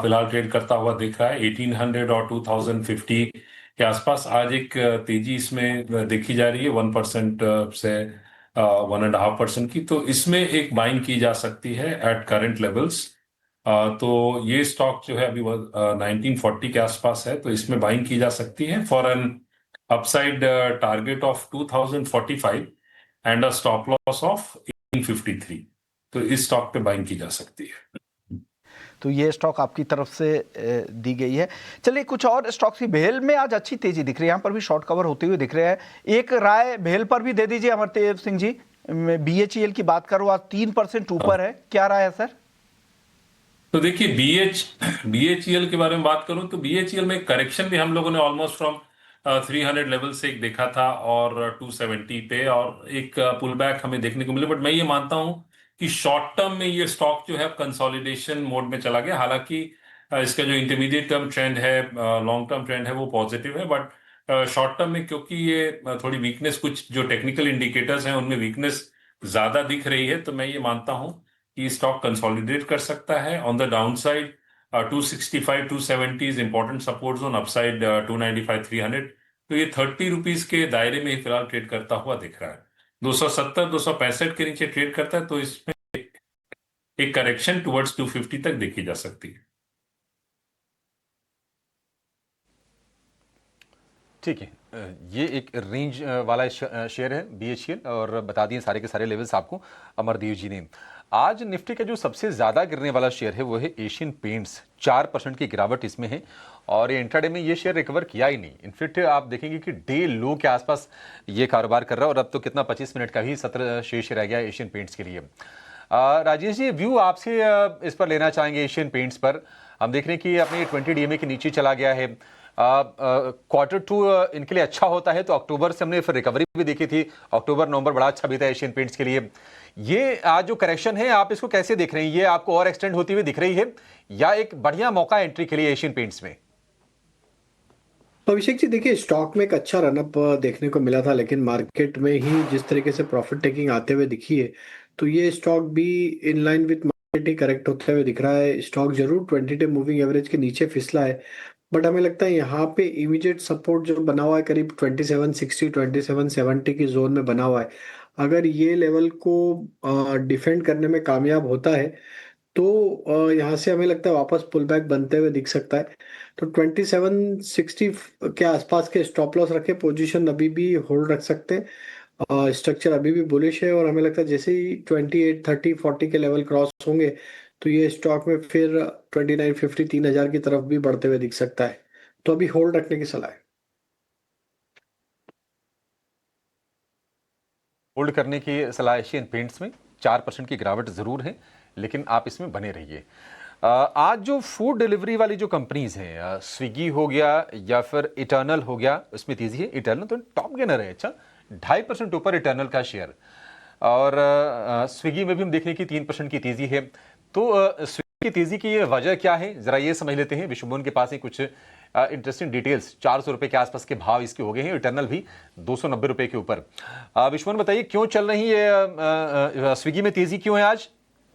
फिलहाल ट्रेड करता हुआ दिख रहा है 1800 और 2050 के आसपास। आज एक तेजी इसमें देखी जा रही है 1% से 1.5% की। तो इसमें एक बाइंग की जा सकती है एट करंट लेवल्स। तो ये स्टॉक जो है अभी 1940 के आसपास है, तो इसमें बाइंग की जा सकती है for an upside target of 2045 and a stop loss of 1853। तो इस स्टॉक पे बाइंग की जा सकती है। तो ये स्टॉक आपकी तरफ से दी गई है। चलिए कुछ और स्टॉक्स की। भेल में आज अच्छी तेजी दिख रही है, यहाँ पर भी शॉर्ट कवर होते हुए दिख रहे हैं। एक राय भेल पर भी दे दीजिए अमरदेव सिंह जी। BHEL की बात करूँ आज 3% ऊपर है, क्या राय है सर? तो देखिए BHEL के बारे में बात करूं तो BHEL में करेक्शन भी हम लोगों ने ऑलमोस्ट फ्रॉम 300 लेवल से एक देखा था और 270 पे और एक पुल बैक हमें देखने को मिले। बट मैं ये मानता हूं कि शॉर्ट टर्म में ये स्टॉक जो है कंसोलिडेशन मोड में चला गया। हालांकि इसका जो इंटरमीडिएट टर्म ट्रेंड है, लॉन्ग टर्म ट्रेंड है वो पॉजिटिव है, बट शॉर्ट टर्म में क्योंकि ये थोड़ी वीकनेस, कुछ जो टेक्निकल इंडिकेटर्स हैं उनमें वीकनेस ज्यादा दिख रही है, तो मैं ये मानता हूं कि स्टॉक कंसोलिडेट कर सकता है। On the down side 265 270 is important support zone, upside 295 300। तो ये 30 रुपीज के दायरे में ही फिलहाल ट्रेड करता हुआ दिख रहा है। 270 265 के नीचे ट्रेड करता है तो इसमें एक करेक्शन टुवर्ड्स 250 तक देखी जा सकती है। ठीक है, ये एक रेंज वाला शेयर है BHEL, और बता दिए सारे के सारे लेवल्स आपको अमरदेव जी ने। आज निफ्टी का जो सबसे ज़्यादा गिरने वाला शेयर है वो है एशियन पेंट्स। 4% की गिरावट इसमें है, और ये इंट्राडे में ये शेयर रिकवर किया ही नहीं। इनफैक्ट आप देखेंगे कि डे लो के आसपास ये कारोबार कर रहा है, और अब तो कितना 25 मिनट का ही सत्र शेष रह गया एशियन पेंट्स के लिए। राजेश जी, व्यू आपसे इस पर लेना चाहेंगे एशियन पेंट्स पर। हम देख रहे हैं कि अपने 20 DMA के नीचे चला गया है। Q2 इनके लिए अच्छा होता है, तो अक्टूबर से हमने फिर रिकवरी भी देखी थी। अक्टूबर नवंबर बड़ा अच्छा बीता एशियन पेंट्स के लिए। ये आज जो करेक्शन है, आप इसको कैसे देख रहे हैं? ये आपको और एक्सटेंड होती हुई दिख रही है, या एक बढ़िया मौका एंट्री के लिए एशियन पेंट्स में? तो अभिषेक जी देखिए, स्टॉक में एक अच्छा रनअप देखने को मिला था, लेकिन मार्केट में ही जिस तरीके से प्रॉफिट टेकिंग आते हुए दिखी है, तो ये स्टॉक भी in line with market he correct होते हुए दिख रहा है। स्टॉक जरूर 20 डे मूविंग एवरेज के नीचे फिसला है, बट हमें लगता है यहाँ पे इमीडिएट सपोर्ट जो बना हुआ है करीब 2760 2770 की जोन में बना हुआ है। अगर ये लेवल को डिफेंड करने में कामयाब होता है, तो यहाँ से हमें लगता है वापस पुल बैक बनते हुए दिख सकता है। तो 2760 के आसपास के स्टॉप लॉस रखे, पोजीशन अभी भी होल्ड रख सकते हैं। स्ट्रक्चर अभी भी बुलिश है, और हमें लगता है जैसे ही 28 30 40 के लेवल क्रॉस होंगे, तो ये स्टॉक में फिर 2950 3000 की तरफ भी बढ़ते हुए दिख सकता है। तो अभी होल्ड रखने की सलाह है। होल्ड करने की सलाह एशियन पेंट्स में। 4% की गिरावट जरूर है, लेकिन आप इसमें बने रहिए। आज जो फूड डिलीवरी वाली जो कंपनीज हैं, स्विगी हो गया या फिर इटर्नल हो गया, उसमें तेजी है। इटर्नल तो टॉप गेनर है, अच्छा 2.5% ऊपर इटर्नल का शेयर, और स्विगी में भी हम देख रहे हैं कि 3% की तेजी है। तो स्विगी की तेजी की ये वजह क्या है, जरा ये समझ लेते हैं। विश्वमोहन के पास ही कुछ इंटरेस्टिंग डिटेल्स। 400 रुपए के आसपास के भाव इसके हो गए हैं, इटर्नल भी 290 रुपए के ऊपर। विश्वमोहन बताइए, क्यों चल रही है स्विगी में तेजी, क्यों है आज?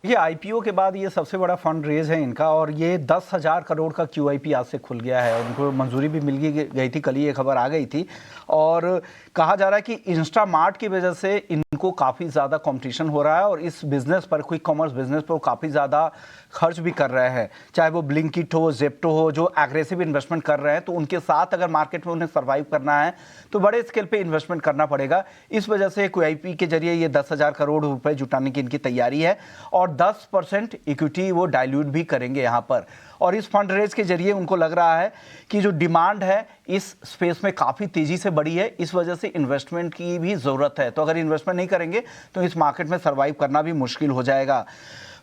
ये आईपीओ के बाद ये सबसे बड़ा फंड रेज है इनका, और ये 10,000 करोड़ का QIP आज से खुल गया है। उनको मंजूरी भी मिल गई थी, कल ही ये खबर आ गई थी। और कहा जा रहा है कि इंस्टामार्ट की वजह से इनको काफ़ी ज़्यादा कंपटीशन हो रहा है, और इस बिज़नेस पर, क्विक कॉमर्स बिजनेस पर काफ़ी ज़्यादा खर्च भी कर रहे हैं। चाहे वो ब्लिंकिट हो, जेप्टो हो, जो एग्रेसिव इन्वेस्टमेंट कर रहे हैं, तो उनके साथ अगर मार्केट में उन्हें सर्वाइव करना है तो बड़े स्केल पे इन्वेस्टमेंट करना पड़ेगा। इस वजह से QIP के जरिए ये 10,000 करोड़ रुपए जुटाने की इनकी तैयारी है, और 10% इक्विटी वो डाइल्यूट भी करेंगे यहाँ पर। और इस फंड रेज के जरिए उनको लग रहा है कि जो डिमांड है इस स्पेस में काफ़ी तेज़ी से बढ़ी है, इस वजह से इन्वेस्टमेंट की भी ज़रूरत है। तो अगर इन्वेस्टमेंट नहीं करेंगे तो इस मार्केट में सर्वाइव करना भी मुश्किल हो जाएगा।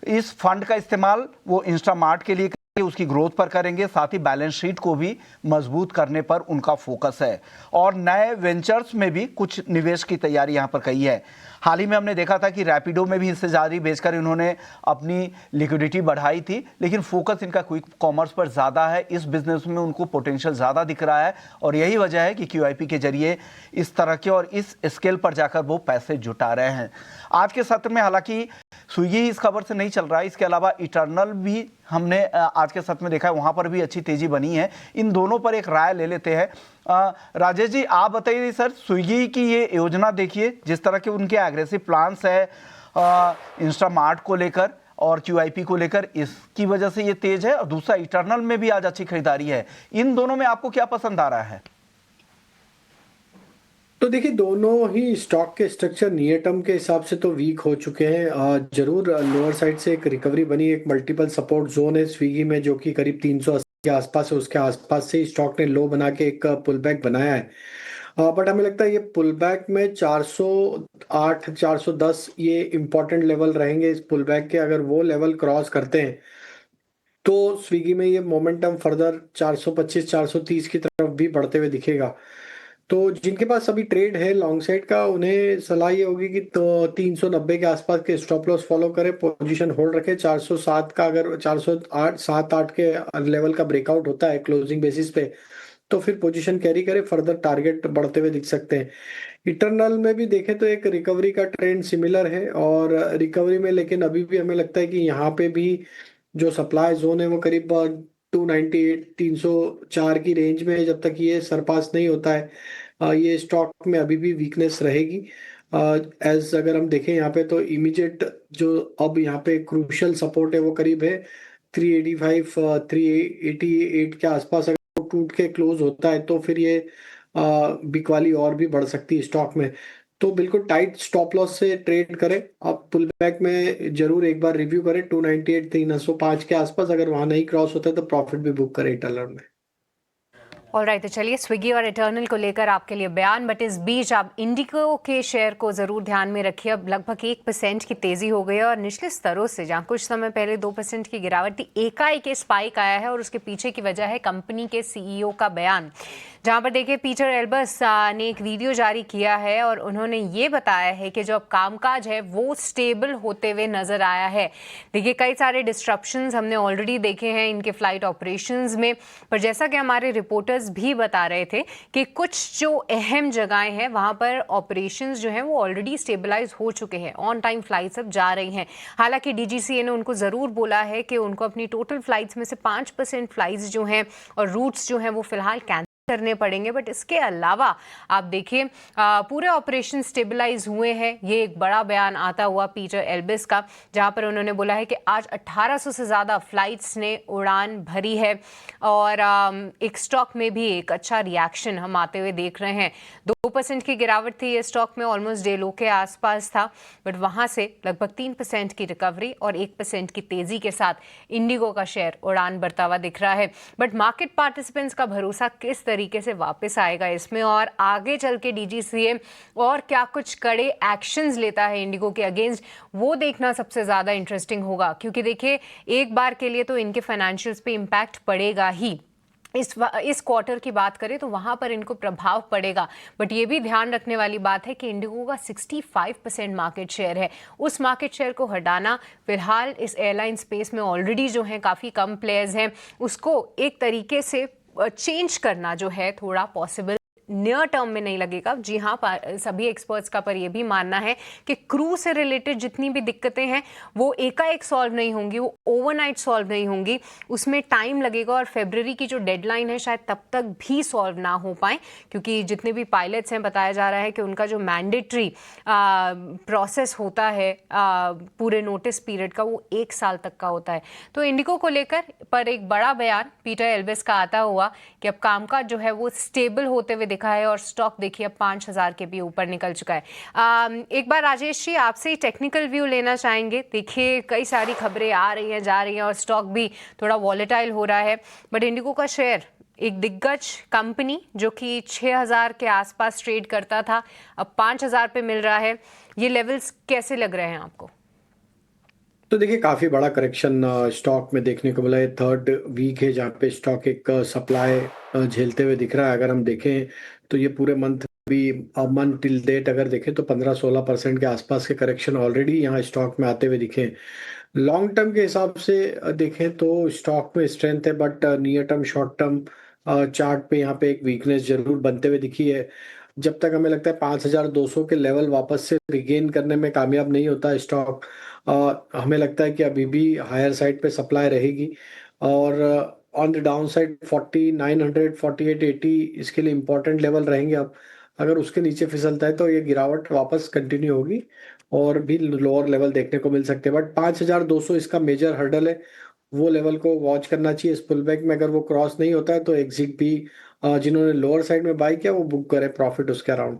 इस फंड का इस्तेमाल वो इंस्टामार्ट के लिए उसकी ग्रोथ पर करेंगे, साथ ही बैलेंस शीट को भी मजबूत करने पर उनका फोकस है, और नए वेंचर्स में भी कुछ निवेश की तैयारी यहां पर की है। हाल ही में हमने देखा था कि रैपिडो में भी हिस्सेदारी बेचकर इन्होंने अपनी लिक्विडिटी बढ़ाई थी, लेकिन फोकस इनका क्विक कॉमर्स पर ज़्यादा है। इस बिजनेस में उनको पोटेंशियल ज़्यादा दिख रहा है, और यही वजह है कि QIP के जरिए इस तरह के और इस स्केल पर जाकर वो पैसे जुटा रहे हैं। आज के सत्र में हालांकि स्विगी इस खबर से नहीं चल रहा है, इसके अलावा इटर्नल भी हमने आज के सत्र में देखा है, वहां पर भी अच्छी तेजी बनी है। इन दोनों पर एक राय ले लेते हैं। राजेश जी, आप बताइए सर, स्विगी की ये योजना देखिए, जिस तरह के उनके एग्रेसिव प्लान्स है इंस्टामार्ट को लेकर और QIP को लेकर, इसकी वजह से ये तेज है, और दूसरा इटर्नल में भी आज अच्छी खरीदारी है। इन दोनों में आपको क्या पसंद आ रहा है? तो देखिए, दोनों ही स्टॉक के स्ट्रक्चर नियर टर्म के हिसाब से तो वीक हो चुके हैं। जरूर लोअर साइड से एक रिकवरी बनी, एक मल्टीपल सपोर्ट जोन है स्विगी में जो कि करीब 380 के आसपास है। उसके आसपास से स्टॉक ने लो बना के एक पुल बैक बनाया है, बट हमें लगता है ये पुल बैक में 408 410 ये इंपॉर्टेंट लेवल रहेंगे इस पुल बैक के। अगर वो लेवल क्रॉस करते हैं तो स्विगी में ये मोमेंटम फर्दर 425 430 की तरफ भी बढ़ते हुए दिखेगा। तो जिनके पास अभी ट्रेड है लॉन्ग साइड का, उन्हें सलाह ये होगी कि तो 390 के आसपास के स्टॉप लॉस फॉलो करें, पोजीशन होल्ड रखें। 407 का अगर 408 7-8 के लेवल का ब्रेकआउट होता है क्लोजिंग बेसिस पे, तो फिर पोजीशन कैरी करें, फर्दर टारगेट बढ़ते हुए दिख सकते हैं। इटर्नल में भी देखें तो एक रिकवरी का ट्रेंड सिमिलर है, और रिकवरी में लेकिन अभी भी हमें लगता है कि यहाँ पे भी जो सप्लाई जोन है वो करीब 298 304 की रेंज में है। जब तक ये सरपास नहीं होता है ये स्टॉक में अभी भी वीकनेस रहेगी। एज अगर हम देखें यहाँ पे, तो इमीडिएट जो अब यहाँ पे क्रूशियल सपोर्ट है वो करीब है 385 388 के आसपास। अगर टूट के क्लोज होता है तो फिर ये बिकवाली और भी बढ़ सकती है स्टॉक में। तो बिल्कुल टाइट स्टॉप लॉस से ट्रेड करें। आप पुल बैक में जरूर एक बार रिव्यू करें 298 305 के आसपास, अगर वहां नहीं क्रॉस होता है तो प्रॉफिट भी बुक करें डॉलर में। ऑलराइट, तो चलिए स्विगी और इटर्नल को लेकर आपके लिए बयान, बट इस बीच आप इंडिगो के शेयर को जरूर ध्यान में रखिए। अब लगभग 1% की तेजी हो गई है और निचले स्तरों से जहां कुछ समय पहले 2% की गिरावट थी, एकाएक स्पाइक आया है और उसके पीछे की वजह है कंपनी के सीईओ का बयान, जहां पर देखिए पीटर एल्बस ने एक वीडियो जारी किया है और उन्होंने ये बताया है कि जो अब कामकाज है वो स्टेबल होते हुए नजर आया है। देखिए कई सारे डिस्ट्रप्शंस हमने ऑलरेडी देखे हैं इनके फ्लाइट ऑपरेशंस में, पर जैसा कि हमारे रिपोर्टर्स भी बता रहे थे कि कुछ जो अहम जगहें हैं वहां पर ऑपरेशंस जो हैं वो ऑलरेडी स्टेबलाइज हो चुके हैं, ऑन टाइम फ्लाइट्स अब जा रही हैं। हालांकि डीजीसीए ने उनको ज़रूर बोला है कि उनको अपनी टोटल फ्लाइट्स में से 5% फ्लाइट्स जो हैं और रूट्स जो हैं वो फिलहाल कैंसिल करने पड़ेंगे, बट इसके अलावा आप देखिए पूरे ऑपरेशन स्टेबलाइज हुए हैं। ये एक बड़ा बयान आता हुआ पीटर एल्बिस का, जहां पर उन्होंने बोला है कि आज 1800 से ज़्यादा फ्लाइट्स ने उड़ान भरी है और एक स्टॉक में भी एक अच्छा रिएक्शन हम आते हुए देख रहे हैं। 2% की गिरावट थी ये स्टॉक में, ऑलमोस्ट डे लो के आसपास था, बट वहां से लगभग 3% की रिकवरी और 1% की तेजी के साथ इंडिगो का शेयर उड़ान भरता हुआ दिख रहा है। बट मार्केट पार्टिसिपेंट्स का भरोसा किस तरीके से वापस आएगा इसमें और आगे चल के डीजीसीए और क्या कुछ कड़े एक्शंस लेता है इंडिगो के अगेंस्ट, वो देखना सबसे ज़्यादा इंटरेस्टिंग होगा। क्योंकि देखिए एक बार के लिए तो इनके फाइनेंशियल्स पे इम्पैक्ट पड़ेगा ही, इस क्वार्टर की बात करें तो वहां पर इनको प्रभाव पड़ेगा, बट ये भी ध्यान रखने वाली बात है कि इंडिगो का 65% मार्केट शेयर है। उस मार्केट शेयर को हटाना फिलहाल इस एयरलाइन स्पेस में ऑलरेडी जो है काफ़ी कम प्लेयर्स हैं, उसको एक तरीके से चेंज करना जो है थोड़ा पॉसिबल नियर टर्म में नहीं लगेगा। जी हाँ, सभी एक्सपर्ट्स का पर यह भी मानना है कि क्रू से रिलेटेड जितनी भी दिक्कतें हैं वो एकाएक सॉल्व नहीं होंगी, वो ओवरनाइट सॉल्व नहीं होंगी, उसमें टाइम लगेगा और फरवरी की जो डेडलाइन है शायद तब तक भी सॉल्व ना हो पाए, क्योंकि जितने भी पायलट्स हैं बताया जा रहा है कि उनका जो मैंडेटरी प्रोसेस होता है पूरे नोटिस पीरियड का वो 1 साल तक का होता है। तो इंडिगो को लेकर पर एक बड़ा बयान पीटर एल्बिस का आता हुआ कि अब कामकाज जो है वो स्टेबल होते हुए दिखा है और स्टॉक देखिए अब 5000 के भी ऊपर निकल चुका है। एक बार राजेश जी आपसे ही टेक्निकल व्यू लेना चाहेंगे। देखिए कई सारी खबरें आ रही हैं जा रही हैं और स्टॉक भी थोड़ा वॉलेटाइल हो रहा है, बट इंडिगो का शेयर एक दिग्गज कंपनी जो कि 6000 के आसपास ट्रेड करता था अब 5000 पे मिल रहा है, ये लेवल्स कैसे लग रहे हैं आपको? तो देखिए काफी बड़ा करेक्शन स्टॉक में देखने को मिला है। 3rd वीक है जहाँ पे स्टॉक एक सप्लाई झेलते हुए दिख रहा है। अगर हम देखें तो ये पूरे मंथ भी मंथ टिल डेट अगर देखें तो 15-16% के आसपास के करेक्शन ऑलरेडी यहाँ स्टॉक में आते हुए दिखे। लॉन्ग टर्म के हिसाब से देखें तो स्टॉक में स्ट्रेंथ है, but near term short term chart पे यहाँ पे एक वीकनेस जरूर बनते हुए दिखी है। जब तक हमें लगता है 5200 के लेवल वापस से रिगेन करने में कामयाब नहीं होता स्टॉक, हमें लगता है कि अभी भी हायर साइड पे सप्लाई रहेगी और ऑन द डाउन साइड 4900 4880 इसके लिए इंपॉर्टेंट लेवल रहेंगे। अब अगर उसके नीचे फिसलता है तो ये गिरावट वापस कंटिन्यू होगी और भी लोअर लेवल देखने को मिल सकते हैं, बट 5200 इसका मेजर हर्डल है, वो लेवल को वॉच करना चाहिए। इस पुल बैक में अगर वो क्रॉस नहीं होता है तो एग्जिट भी जिन्होंने लोअर साइड में बाई किया वो बुक करें प्रॉफिट उसके अराउंड।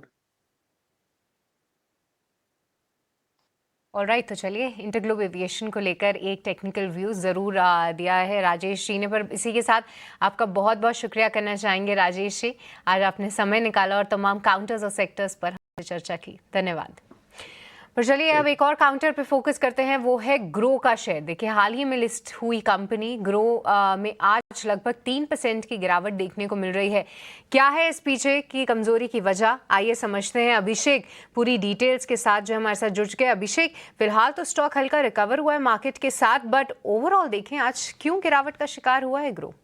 ऑलराइट, तो चलिए इंटरग्लोब एविएशन को लेकर एक टेक्निकल व्यू ज़रूर दिया है राजेश जी ने, पर इसी के साथ आपका बहुत बहुत शुक्रिया करना चाहेंगे राजेश जी, आज आपने समय निकाला और तमाम काउंटर्स और सेक्टर्स पर हमसे चर्चा की, धन्यवाद। पर चलिए अब एक और काउंटर पे फोकस करते हैं, वो है ग्रो का शेयर। देखिए हाल ही में लिस्ट हुई कंपनी ग्रो में आज लगभग 3% की गिरावट देखने को मिल रही है। क्या है इस पीछे की कमजोरी की वजह, आइए समझते हैं। अभिषेक पूरी डिटेल्स के साथ जो हमारे साथ जुड़ चुके हैं। अभिषेक, फिलहाल तो स्टॉक हल्का रिकवर हुआ है मार्केट के साथ, बट ओवरऑल देखें आज क्यों गिरावट का शिकार हुआ है ग्रो?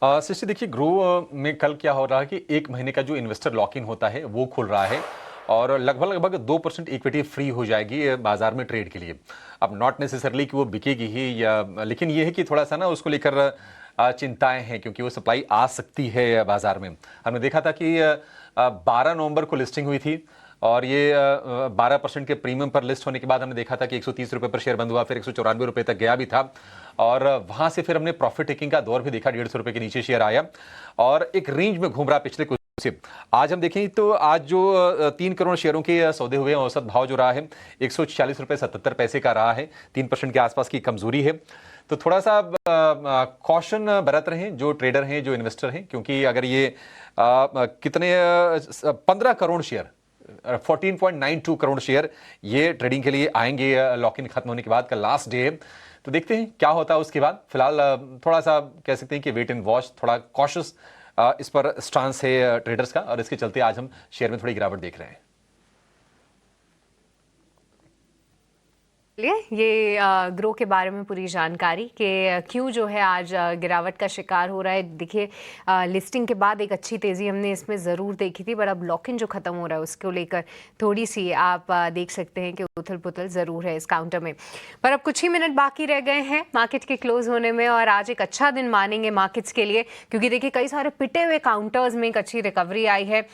सृष्टि देखिए ग्रो में कल क्या हो रहा है कि 1 महीने का जो इन्वेस्टर लॉक इन होता है वो खुल रहा है और लगभग 2% इक्विटी फ्री हो जाएगी बाजार में ट्रेड के लिए। अब नॉट नेसेसरली कि वो बिकेगी ही, या लेकिन ये है कि थोड़ा सा ना उसको लेकर चिंताएं हैं क्योंकि वो सप्लाई आ सकती है बाजार में। हमने देखा था कि 12 नवंबर को लिस्टिंग हुई थी और ये 12% के प्रीमियम पर लिस्ट होने के बाद हमने देखा था कि 130 रुपये पर शेयर बंद हुआ, फिर 194 रुपये तक गया भी था और वहां से फिर हमने प्रॉफिट टेकिंग का दौर भी देखा, 150 रुपए के नीचे शेयर आया और एक रेंज में घूम रहा पिछले कुछ से। आज हम देखें तो आज जो 3 करोड़ शेयरों के सौदे हुए हैं, औसत भाव जो रहा है 146 रुपए 77 पैसे का रहा है, 3% के आसपास की कमजोरी है। तो थोड़ा सा कॉशन बरत रहे हैं जो ट्रेडर हैं, जो इन्वेस्टर हैं, क्योंकि अगर ये कितने 15 करोड़ शेयर 14.92 करोड़ शेयर ये ट्रेडिंग के लिए आएंगे लॉक इन खत्म होने के बाद, का लास्ट डे है। तो देखते हैं क्या होता है उसके बाद। फिलहाल थोड़ा सा कह सकते हैं कि वेट एंड वॉच, थोड़ा कॉशियस इस पर स्टांस है ट्रेडर्स का, और इसके चलते आज हम शेयर में थोड़ी गिरावट देख रहे हैं। ये ग्रो के बारे में पूरी जानकारी कि क्यों जो है आज गिरावट का शिकार हो रहा है। देखिए लिस्टिंग के बाद एक अच्छी तेज़ी हमने इसमें ज़रूर देखी थी, पर अब लॉक इन जो ख़त्म हो रहा है उसको लेकर थोड़ी सी आप देख सकते हैं कि उथल पुथल ज़रूर है इस काउंटर में। पर अब कुछ ही मिनट बाकी रह गए हैं मार्केट के क्लोज होने में, और आज एक अच्छा दिन मानेंगे मार्केट्स के लिए, क्योंकि देखिए कई सारे पिटे हुए काउंटर्स में एक अच्छी रिकवरी आई है।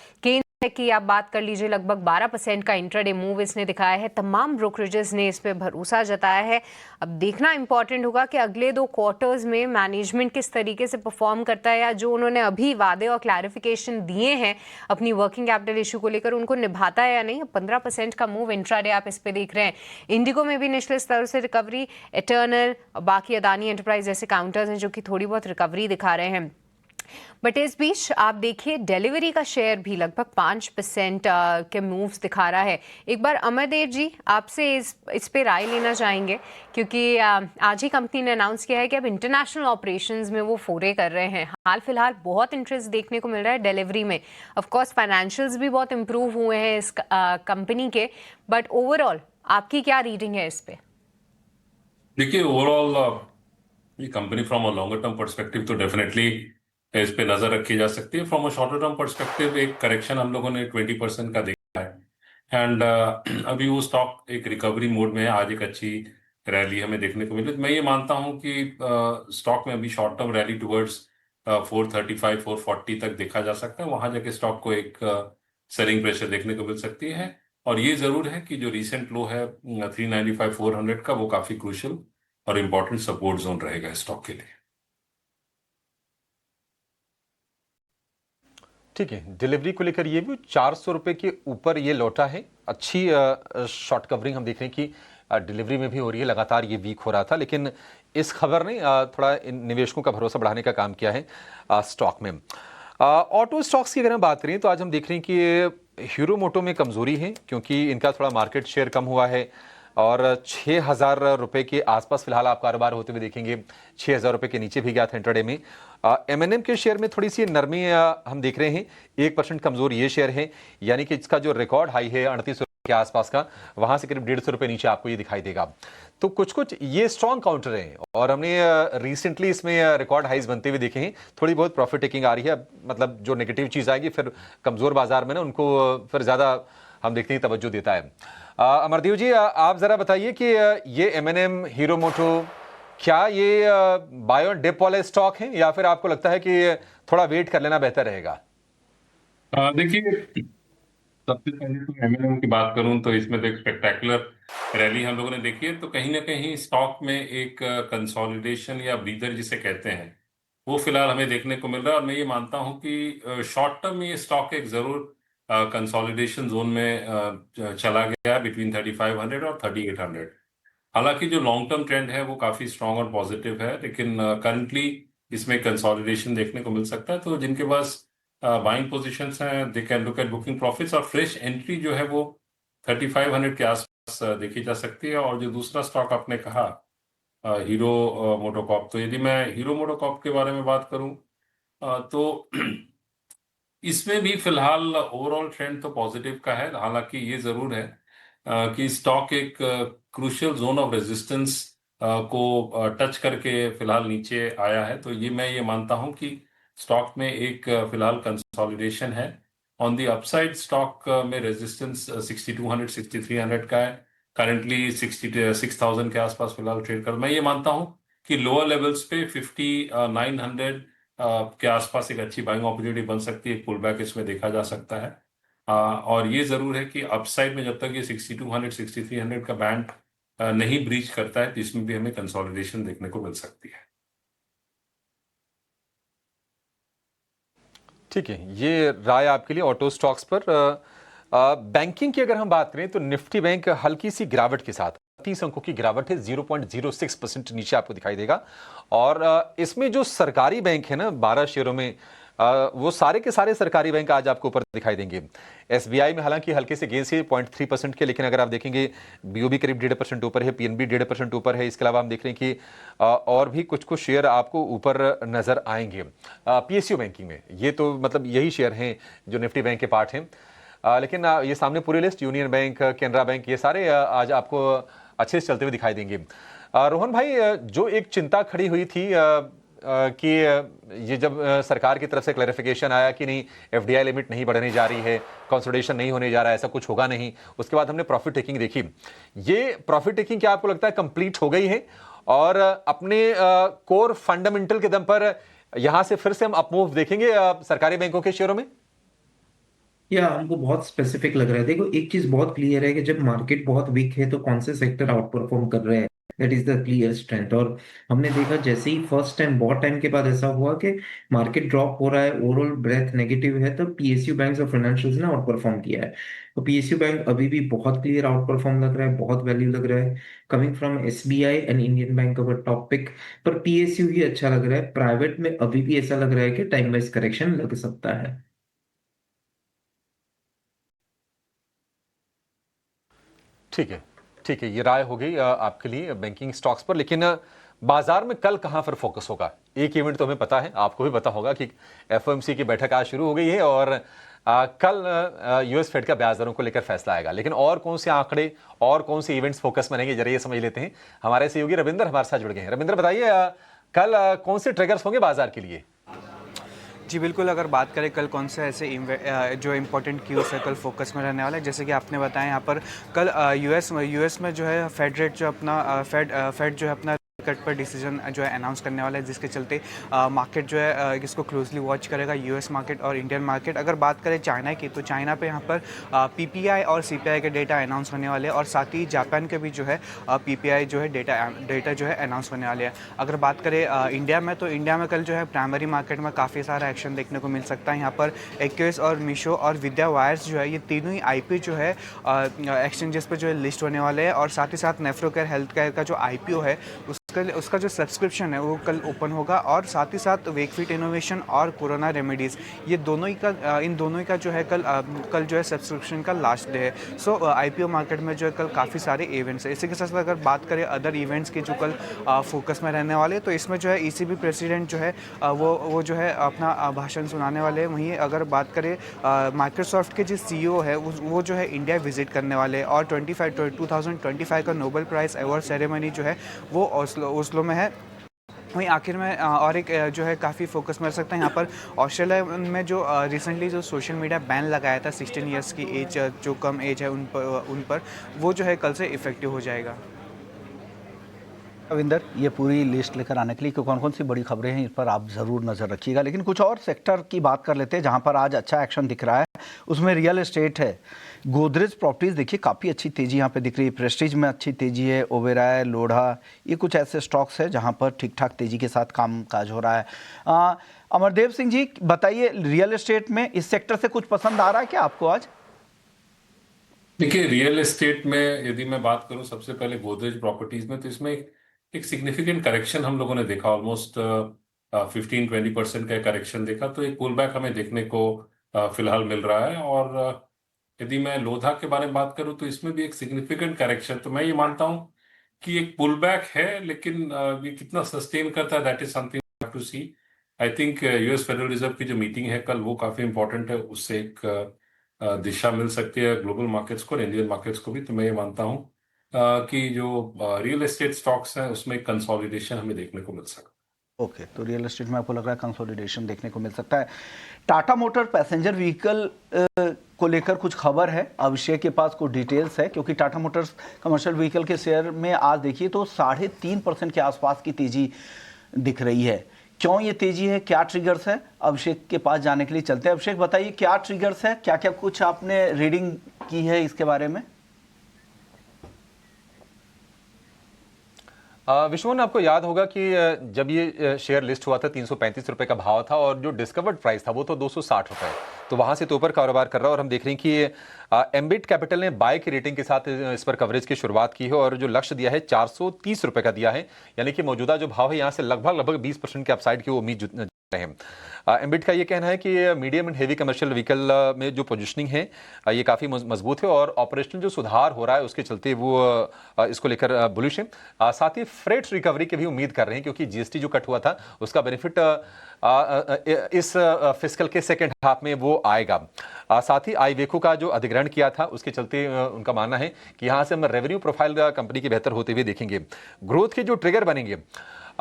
कि आप बात कर लीजिए लगभग 12% का इंट्राडे मूव इसने दिखाया है। तमाम ब्रोकरेजेस ने इस पे भरोसा जताया है। अब देखना इंपॉर्टेंट होगा कि अगले 2 क्वार्टर्स में मैनेजमेंट किस तरीके से परफॉर्म करता है, या जो उन्होंने अभी वादे और क्लैरिफिकेशन दिए हैं अपनी वर्किंग कैपिटल इशू को लेकर उनको निभाता है या नहीं। 15% का मूव इंट्राडे आप इस पे देख रहे हैं। इंडिगो में भी निचले स्तर से रिकवरी, इटर्नल, बाकी अदानी एंटरप्राइज जैसे काउंटर्स हैं जो कि थोड़ी बहुत रिकवरी दिखा रहे हैं। बट इस बीच आप देखिए डिलीवरी का शेयर भी लगभग 5% के मूव्स दिखा रहा है। एक बार अमरदेव जी आपसे इस पे राय लेना चाहेंगे, क्योंकि आज ही कंपनी ने अनाउंस किया है कि अब इंटरनेशनल ऑपरेशंस में वो फोरे कर रहे हैं। हाल फिलहाल बहुत इंटरेस्ट देखने को मिल रहा है डिलीवरी में। ऑफ कोर्स फाइनेंशियल्स भी बहुत इंप्रूव हुए हैं इस कंपनी के, बट ओवरऑल आपकी क्या रीडिंग है इस पे? देखिए ओवरऑल ये company from a longer term perspective तो डेफिनेटली इस पे नजर रखी जा सकती है। From a shorter term perspective एक करेक्शन हम लोगों ने 20% का देखा है, एंड अभी वो स्टॉक एक रिकवरी मोड में है। आज एक अच्छी रैली हमें देखने को मिली। मैं ये मानता हूं कि स्टॉक में अभी शॉर्ट टर्म रैली टुवर्ड्स 435 440 तक देखा जा सकता है। वहां जाके स्टॉक को एक सेलिंग प्रेशर देखने को मिल सकती है, और ये जरूर है कि जो रिसेंट लो है 395 400 का, वो काफी क्रूशियल और इम्पोर्टेंट सपोर्ट जोन रहेगा स्टॉक के लिए। ठीक है, डिलीवरी को लेकर ये भी 400 रुपए के ऊपर ये लौटा है। अच्छी शॉर्ट कवरिंग हम देख रहे हैं कि डिलीवरी में भी हो रही है। लगातार ये वीक हो रहा था, लेकिन इस खबर ने थोड़ा निवेशकों का भरोसा बढ़ाने का काम किया है स्टॉक में। ऑटो स्टॉक्स की अगर हम बात करें तो आज हम देख रहे हैं कि हीरो मोटो में कमजोरी है, क्योंकि इनका थोड़ा मार्केट शेयर कम हुआ है और 6,000 रुपए के आसपास फिलहाल आप कारोबार होते हुए देखेंगे। 6,000 रुपए के नीचे भी गया था इंट्राडे में। M&M के शेयर में थोड़ी सी नरमी हम देख रहे हैं। 1% कमजोर ये शेयर है, यानी कि इसका जो रिकॉर्ड हाई है 38 के आसपास का, वहां से करीब 150 रुपए नीचे आपको ये दिखाई देगा। तो कुछ कुछ ये स्ट्रॉन्ग काउंटर है, और हमने रिसेंटली इसमें रिकॉर्ड हाइज बनते हुए देखे हैं। थोड़ी बहुत प्रॉफिट टेकिंग आ रही है, मतलब जो नेगेटिव चीज आएगी फिर कमजोर बाजार में ना उनको फिर ज्यादा हम देखते हैं तवज्जो देता है। अमरदेव जी आप जरा बताइए कि ये M&M हीरो मोटो क्या ये बाय ऑन डिप वाले स्टॉक हैं, या फिर आपको लगता है कि थोड़ा वेट कर लेना बेहतर रहेगा? देखिए सबसे पहले तो M&M की बात करूं तो इसमें तो एक स्पेक्टेकुलर रैली हम लोगों ने देखी है। तो कहीं ना कहीं स्टॉक में एक कंसोलिडेशन या ब्रीदर जिसे कहते हैं वो फिलहाल हमें देखने को मिल रहा है, और मैं ये मानता हूं कि शॉर्ट टर्म में ये स्टॉक एक जरूर कंसोलिडेशन जोन में चला गया बिटवीन 3500 और 3800। हालांकि जो लॉन्ग टर्म ट्रेंड है वो काफी स्ट्रांग और पॉजिटिव है, लेकिन करंटली इसमें कंसोलिडेशन देखने को मिल सकता है। तो जिनके पास बाइंग पोजीशंस हैं they can look at booking profits, और फ्रेश एंट्री जो है वो 3500 के आसपास देखी जा सकती है। और जो दूसरा स्टॉक आपने कहा हीरो मोटोकॉर्प, तो यदि मैं हीरो मोटोकॉर्प के बारे में बात करूं तो इसमें भी फिलहाल ओवरऑल ट्रेंड तो पॉजिटिव का है। हालांकि ये जरूर है कि स्टॉक एक क्रूशियल जोन ऑफ रेजिस्टेंस को टच करके फिलहाल नीचे आया है। तो ये मैं ये मानता हूं कि स्टॉक में एक फिलहाल कंसोलिडेशन है। ऑन दी अपसाइड स्टॉक में रेजिस्टेंस 6200 6300 का है। करंटली 66,000 के आसपास फिलहाल ट्रेड कर। मैं ये मानता हूं कि लोअर लेवल्स पे 5900 के आसपास एक अच्छी बाइंग अपॉर्चुनिटी बन सकती है। पुल बैक इसमें देखा जा सकता है। और ये जरूर है कि अपसाइड में जब तक ये 6200 6300 का बैंड नहीं ब्रीच करता है तो इसमें भी हमें कंसोलिडेशन देखने को मिल सकती है। ठीक है, ये राय आपके लिए ऑटो स्टॉक्स पर। बैंकिंग की अगर हम बात करें तो निफ्टी बैंक हल्की सी गिरावट के साथ 30 अंकों की गिरावट है, 0.06% नीचे आपको दिखाई देगा। और इसमें जो सरकारी बैंक है ना 12 शेयरों में, वो सारे के सारे सरकारी बैंक आज आपको ऊपर दिखाई देंगे। एसबीआई में हालांकि हल्के से गेंस है 0.3% के, लेकिन अगर आप देखेंगे बीओबी करीब 1.5% ऊपर है, पीएनबी 1.5% ऊपर है। इसके अलावा हम देख रहे हैं कि और भी कुछ कुछ शेयर आपको ऊपर नजर आएंगे। पीएसयू बैंकिंग में ये तो मतलब यही शेयर हैं जो निफ्टी बैंक के पार्ट हैं, लेकिन ये सामने पूरी list union bank, Canara bank, ये सारे आज आपको अच्छे से चलते हुए दिखाई देंगे। रोहन भाई, जो एक चिंता खड़ी हुई थी कि ये जब सरकार की तरफ से क्लैरिफिकेशन आया कि नहीं एफडीआई लिमिट नहीं बढ़ने जा रही है, कंसोलिडेशन नहीं होने जा रहा है, ऐसा कुछ होगा नहीं, उसके बाद हमने प्रॉफिट टेकिंग देखी। ये प्रॉफिट टेकिंग क्या आपको लगता है कंप्लीट हो गई है और अपने कोर फंडामेंटल के दम पर यहां से फिर से हम अपमूव देखेंगे सरकारी बैंकों के शेयरों में? या हमको बहुत स्पेसिफिक लग रहा है। देखो, एक चीज बहुत क्लियर है कि जब मार्केट बहुत वीक है तो कौन से सेक्टर आउट परफॉर्म कर रहे हैं, that is the clear strength. और हमने देखा जैसे ही फर्स्ट टाइम बहुत टाइम के बाद ऐसा हुआ कि मार्केट ड्रॉप हो रहा है, ओवरऑल ब्रेथ नेगेटिव है, तो पीएसयू बैंक्स और फाइनेंशियल्स ने आउट परफॉर्म किया है। तो पीएसयू बैंक अभी भी बहुत क्लियर आउट परफॉर्म लग रहा है, बहुत वैल्यू लग रहा है, coming from SBI and Indian Bank our top pick. पर पीएसयू ही अच्छा लग रहा है। प्राइवेट में अभी भी ऐसा लग रहा है कि टाइम वाइज करेक्शन लग सकता है। ठीक है, ठीक है, ये राय हो गई आपके लिए बैंकिंग स्टॉक्स पर। लेकिन बाजार में कल कहां पर फोकस होगा? एक इवेंट तो हमें पता है, आपको भी पता होगा कि एफओएमसी की बैठक आज शुरू हो गई है और कल यूएस फेड का ब्याज दरों को लेकर फैसला आएगा। लेकिन और कौन से आंकड़े और कौन से इवेंट्स फोकस में रहेंगे, जरा ये समझ लेते हैं। हमारे सहयोगी रविंद्र हमारे साथ जुड़ गए हैं। रविंद्र, बताइए कल कौन से ट्रिगर्स होंगे बाजार के लिए? जी बिल्कुल, अगर बात करें कल कौन से ऐसे जो इम्पोर्टेंट क्यूज है कल फोकस में रहने वाला है, जैसे कि आपने बताया यहाँ पर कल यूएस में जो है फेड रेट जो अपना फेड जो है अपना कट पर डिसीजन जो है अनाउंस करने वाला है, जिसके चलते मार्केट जो है इसको क्लोजली वॉच करेगा, यूएस मार्केट और इंडियन मार्केट। अगर बात करें चाइना की, तो चाइना पे यहाँ पर पीपीआई और सीपीआई के डेटा अनाउंस होने वाले हैं और साथ ही जापान के भी जो है पीपीआई जो है डेटा जो है अनाउंस होने वाले हैं। अगर बात करें इंडिया में, तो इंडिया में कल जो है प्राइमरी मार्केट में काफ़ी सारा एक्शन देखने को मिल सकता है। यहाँ पर एक्यूएस और मीशो और विद्या वायर्स जो है, ये तीनों ही आईपी जो है एक्सचेंजेस पर जो है लिस्ट होने वाले हैं। और साथ ही साथ नेफ्रोकेयर हेल्थ केयर का जो आईपीओ है उसका जो सब्सक्रिप्शन है वो कल ओपन होगा। और साथ ही साथ वेकफिट इनोवेशन और कोरोना रेमेडीज़, ये दोनों ही का इन दोनों ही का जो है कल जो है सब्सक्रिप्शन का लास्ट डे है। सो आईपीओ मार्केट में जो है कल काफ़ी सारे इवेंट्स है। इसी के साथ अगर बात करें अदर इवेंट्स के जो कल फोकस में रहने वाले, तो इसमें जो है ईसीबी प्रेसिडेंट जो है वो जो है अपना भाषण सुनाने वाले हैं। वहीं अगर बात करें माइक्रोसॉफ्ट के जो सीईओ है वो जो है इंडिया विजिट करने वाले हैं। और 2025 का नोबेल प्राइज़ अवार्ड सेरेमनी जो है वो ओस्लो में है। वहीं आखिर में और एक जो है काफ़ी फोकस में रह सकता है यहाँ पर ऑस्ट्रेलिया में जो रिसेंटली जो सोशल मीडिया बैन लगाया था 16 ईयर्स की एज, जो कम एज है उन पर वो जो है कल से इफेक्टिव हो जाएगा। रविंदर, ये पूरी लिस्ट लेकर आने के लिए कौन कौन सी बड़ी खबरें हैं इस पर आप ज़रूर नज़र रखिएगा। लेकिन कुछ और सेक्टर की बात कर लेते हैं जहां पर आज अच्छा एक्शन दिख रहा है, उसमें रियल एस्टेट है। गोदरेज प्रॉपर्टीज़ देखिए काफ़ी अच्छी तेज़ी यहाँ पे दिख रही है, प्रेस्टीज में अच्छी तेज़ी है, ओबेरॉय, लोढ़ा, ये कुछ ऐसे स्टॉक्स है जहाँ पर ठीक ठाक तेज़ी के साथ काम काज हो रहा है। अमरदेव सिंह जी, बताइए रियल एस्टेट में इस सेक्टर से कुछ पसंद आ रहा है क्या आपको आज? देखिए, रियल एस्टेट में यदि मैं बात करूं सबसे पहले गोदरेज प्रॉपर्टीज में, तो इसमें एक सिग्निफिकेंट करेक्शन हम लोगों ने देखा, ऑलमोस्ट 15-20% का करेक्शन देखा। तो एक पुल बैक हमें देखने को फिलहाल मिल रहा है। और यदि मैं लोधा के बारे में बात करूं तो इसमें भी एक सिग्निफिकेंट करेक्शन, तो मैं ये मानता हूं कि एक पुल बैक है, लेकिन ये कितना सस्टेन करता है that is something to see. I think US Federal Reserve की जो मीटिंग है कल वो काफी इंपॉर्टेंट है, उससे एक दिशा मिल सकती है ग्लोबल मार्केट्स को और इंडियन मार्केट्स को भी। तो मैं ये मानता हूं कि जो रियल एस्टेट स्टॉक्स हैं उसमें कंसोलिडेशन हमें देखने को मिल सकता है। ओके, तो रियल एस्टेट में आपको लग रहा है कंसोलिडेशन देखने को मिल सकता है। टाटा मोटर पैसेंजर व्हीकल को लेकर कुछ खबर है, अभिषेक के पास कुछ डिटेल्स है, क्योंकि टाटा मोटर्स कमर्शियल व्हीकल के शेयर में आज देखिए तो 3.5% के आसपास की तेजी दिख रही है। क्यों ये तेजी है, क्या ट्रिगर्स है, अभिषेक के पास जाने के लिए चलते हैं। अभिषेक, बताइए क्या ट्रिगर्स है, क्या क्या कुछ आपने रीडिंग की है इसके बारे में? विश्वमोहन, आपको याद होगा कि जब ये शेयर लिस्ट हुआ था 335 रुपए का भाव था और जो डिस्कवर्ड प्राइस था वो तो 260 रुपए, तो वहां से तो ऊपर कारोबार कर रहा है। और हम देख रहे हैं कि एम्बिट कैपिटल ने बाय की रेटिंग के साथ इस पर कवरेज की शुरुआत की है और जो लक्ष्य दिया है 430 रुपए का दिया है, यानी कि मौजूदा जो भाव है यहाँ से लगभग 20% के अपसाइड की उम्मीद रहे हैं। एम्बिट का ये कहना है कि medium and heavy commercial vehicle में जो पोजीशनिंग है ये काफ़ी मजबूत है और ऑपरेशनल जो सुधार हो रहा है उसके चलते वो इसको लेकर बुलिश है। साथ ही फ्रेट रिकवरी की भी उम्मीद कर रहे हैं क्योंकि जीएसटी जो कट हुआ था उसका बेनिफिट इस फिस्कल के सेकेंड हाफ में वो आएगा। साथ ही आईवेको का जो अधिग्रहण किया था उसके चलते उनका मानना है कि यहाँ से हम रेवेन्यू प्रोफाइल कंपनी की बेहतर होते हुए देखेंगे। ग्रोथ के जो ट्रिगर बनेंगे,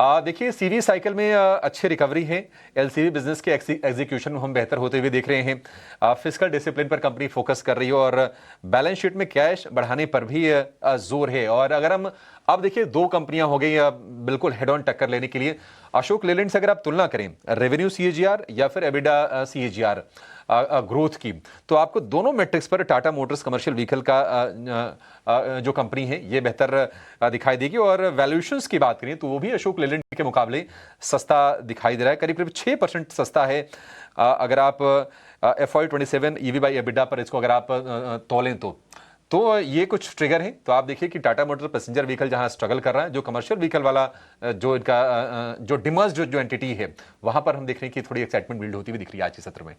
देखिए सीवी साइकिल में अच्छी रिकवरी है, एलसीवी बिजनेस के एग्जीक्यूशन में हम बेहतर होते हुए देख रहे हैं, फिस्कल डिसिप्लिन पर कंपनी फोकस कर रही है और बैलेंस शीट में कैश बढ़ाने पर भी जोर है। और अगर हम अब देखिए दो कंपनियां हो गई बिल्कुल हेड ऑन टक्कर लेने के लिए। अशोक लेलैंड से अगर आप तुलना करें रेवेन्यू सीएजीआर या फिर एबिडा सीएजीआर ग्रोथ की, तो आपको दोनों मैट्रिक्स पर टाटा मोटर्स कमर्शियल व्हीकल का जो कंपनी है ये बेहतर दिखाई देगी। और वैल्यूएशंस की बात करें तो वो भी अशोक लेलैंड के मुकाबले सस्ता दिखाई दे रहा है, करीब 6% सस्ता है। अगर आप FY27 EV बाई एबिडा पर इसको अगर आप तोलें तो ये कुछ ट्रिगर हैं। तो आप देखिए कि टाटा मोटर पैसेंजर व्हीकल जहां स्ट्रगल कर रहा है, जो कमर्शियल व्हीकल वाला जो इनका जो डिमर्ज जो एंटिटी है वहां पर हम देख रहे हैं कि थोड़ी एक्साइटमेंट बिल्ड होती हुई दिख रही है आज के सत्र में।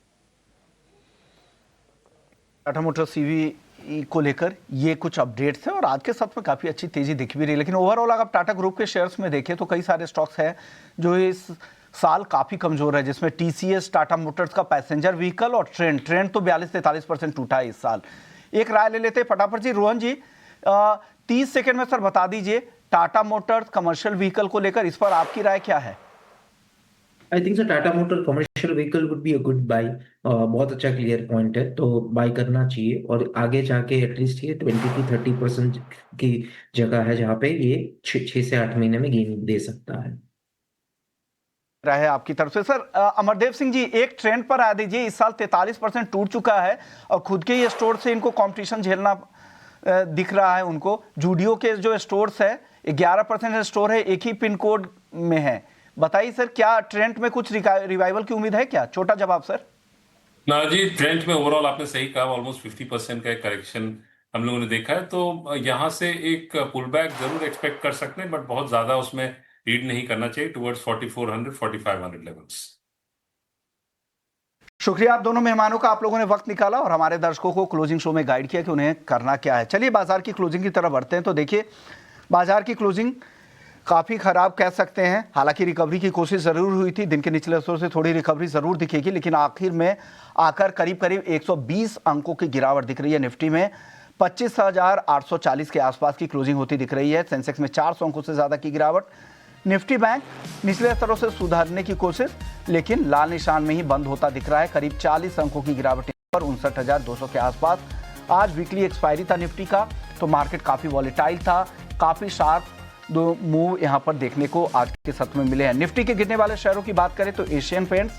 टाटा मोटर सीवी को लेकर ये कुछ अपडेट्स हैं और आज के सत्र में काफ़ी अच्छी तेजी दिख भी रही है। लेकिन ओवरऑल अगर आप टाटा ग्रुप के शेयर्स में देखें तो कई सारे स्टॉक्स हैं जो इस साल काफ़ी कमज़ोर है, जिसमें टीसीएस, टाटा मोटर्स का पैसेंजर व्हीकल और ट्रेंड तो 42-43% टूटा है इस साल। एक राय ले लेते हैं फटाफट जी। रोहन जी 30 सेकेंड में सर बता दीजिए टाटा मोटर्स कमर्शियल व्हीकल को लेकर इस पर आपकी राय क्या है? I think so Tata motor commercial vehicle would be a good buy. बहुत अच्छा क्लियर पॉइंट है, तो बाय करना चाहिए और आगे जाके एटलीस्ट ये 20-30% की जगह है जहां पे ये 6 से 8 महीने में गेन दे सकता है। रहे आपकी तरफ से सर। अमरदेव सिंह जी एक ट्रेंड पर आ दीजिए। इस साल 43% टूट चुका है और खुद के ये स्टोर से इनको कंपटीशन झेलना दिख रहा है उनको। जूडियो के जो स्टोर्स है 11% स्टोर है, एक ही पिन कोड में है। बताइए सर क्या ट्रेंड में कुछ रिवाइवल की उम्मीद है क्या? छोटा जवाब सर। ना जी, ट्रेंड में ओवरऑल आपने सही कहा, ऑलमोस्ट 50% का एक करेक्शन हम लोगों ने देखा है, तो यहाँ से एक पुल बैक जरूर एक्सपेक्ट कर सकते हैं, बट बहुत ज्यादा उसमें रीड नहीं करना चाहिए टुवर्ड्स 4400-4500 लेवल्स। शुक्रिया आप दोनों मेहमानों का, आप लोगों ने वक्त निकाला और हमारे दर्शकों को क्लोजिंग शो में गाइड किया कि उन्हें करना क्या है। चलिए बाजार की क्लोजिंग की तरफ बढ़ते हैं। तो देखिए बाजार की क्लोजिंग काफ़ी ख़राब कह सकते हैं। हालांकि रिकवरी की कोशिश ज़रूर हुई थी, दिन के निचले स्तर से थोड़ी रिकवरी ज़रूर दिखेगी, लेकिन आखिर में आकर करीब 120 अंकों की गिरावट दिख रही है। निफ्टी में 25,840 के आसपास की क्लोजिंग होती दिख रही है। सेंसेक्स में 400 अंकों से ज़्यादा की गिरावट। निफ्टी बैंक निचले स्तरों से सुधारने की कोशिश, लेकिन लाल निशान में ही बंद होता दिख रहा है। करीब 40 अंकों की गिरावट पर 59,200 के आसपास। आज वीकली एक्सपायरी था निफ्टी का, तो मार्केट काफ़ी वॉलेटाइल था। काफ़ी शार्प दो मूव यहाँ पर देखने को आज के सत्र में मिले हैं। निफ्टी के गिरने वाले शेयरों की बात करें तो Asian Paints,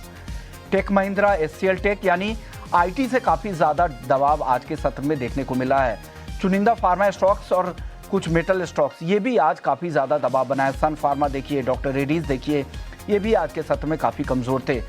Tech Mahindra, HCL tech यानी आईटी से काफ़ी ज़्यादा दबाव आज के सत्र में देखने को मिला है। चुनिंदा फार्मा स्टॉक्स और कुछ मेटल स्टॉक्स ये भी आज काफ़ी ज़्यादा दबाव बनाए। सन फार्मा देखिए, डॉक्टर रेड्डीज देखिए, ये भी आज के सत्र में काफ़ी कमज़ोर थे।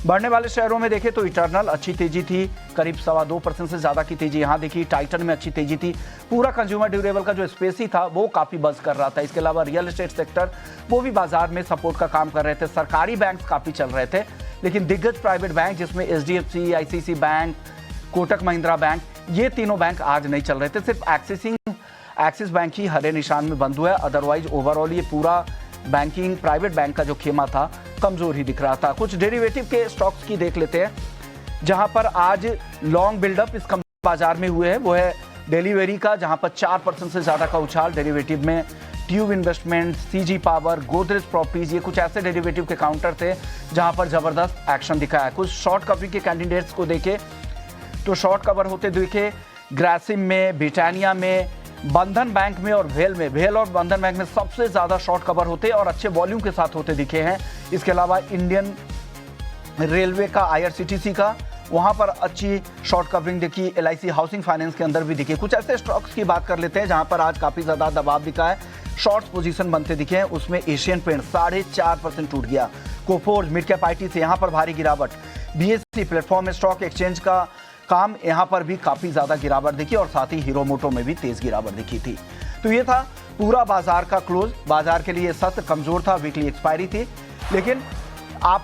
बढ़ने वाले शेयरों में देखें तो इटर्नल अच्छी तेजी थी, करीब 2.25% से ज़्यादा की तेजी यहाँ देखी। टाइटन में अच्छी तेजी थी। पूरा कंज्यूमर ड्यूरेबल का जो स्पेस ही था वो काफ़ी बज़ कर रहा था। इसके अलावा रियल एस्टेट सेक्टर वो भी बाजार में सपोर्ट का काम कर रहे थे। सरकारी बैंक काफ़ी चल रहे थे, लेकिन दिग्गज प्राइवेट बैंक जिसमें HDFC, ICICI bank, Kotak Mahindra bank, ये तीनों बैंक आज नहीं चल रहे थे। सिर्फ एक्सिस बैंक ही हरे निशान में बंद हुआ है। अदरवाइज ओवरऑल ये पूरा बैंकिंग प्राइवेट बैंक का जो खेमा था कमजोर ही दिख रहा था। कुछ डेरिवेटिव के स्टॉक्स की देख लेते हैं, जहां पर आज लॉन्ग बिल्डअप इस बाजार में हुए हैं। वो है डिलीवरी का, जहां पर 4% से ज्यादा का उछाल डेरिवेटिव में। Tube investment, CG power, Godrej properties, ये कुछ ऐसे डेरिवेटिव के काउंटर थे जहां पर जबरदस्त एक्शन दिखाया। कुछ शॉर्ट कवरिंग के कैंडिडेट्स को देखे तो शॉर्ट कवर होते देखे ग्रासिम में, ब्रिटानिया में, बंधन बैंक में और भेल और बंधन बैंक में सबसे ज़्यादा शॉर्ट कवर होते और अच्छे वॉल्यूम के साथ होते दिखे हैं। इसके अलावा इंडियन रेलवे का, IRCTC का, वहाँ पर अच्छी शॉर्ट कवरिंग दिखी। LIC हाउसिंग फाइनेंस के अंदर भी दिखे। कुछ ऐसे स्टॉक्स की बात कर लेते हैं जहाँ पर आज काफ़ी ज़्यादा दबाव दिखा है। शॉर्ट्स पोजीशन बनते दिखे हैं, उसमें एशियन पेंट 4.5% टूट गया। कोफोर्ज मिड कैप आईटी से यहां पर भारी गिरावट। बीएससी प्लेटफॉर्म स्टॉक एक्सचेंज का काम, यहां पर भी काफी ज्यादा गिरावट दिखी और साथ ही हीरो मोटो में भी तेज गिरावट दिखी थी। तो ये था पूरा बाजार का क्लोज। बाजार के लिए सत्र कमजोर था, वीकली एक्सपायरी थी, लेकिन आप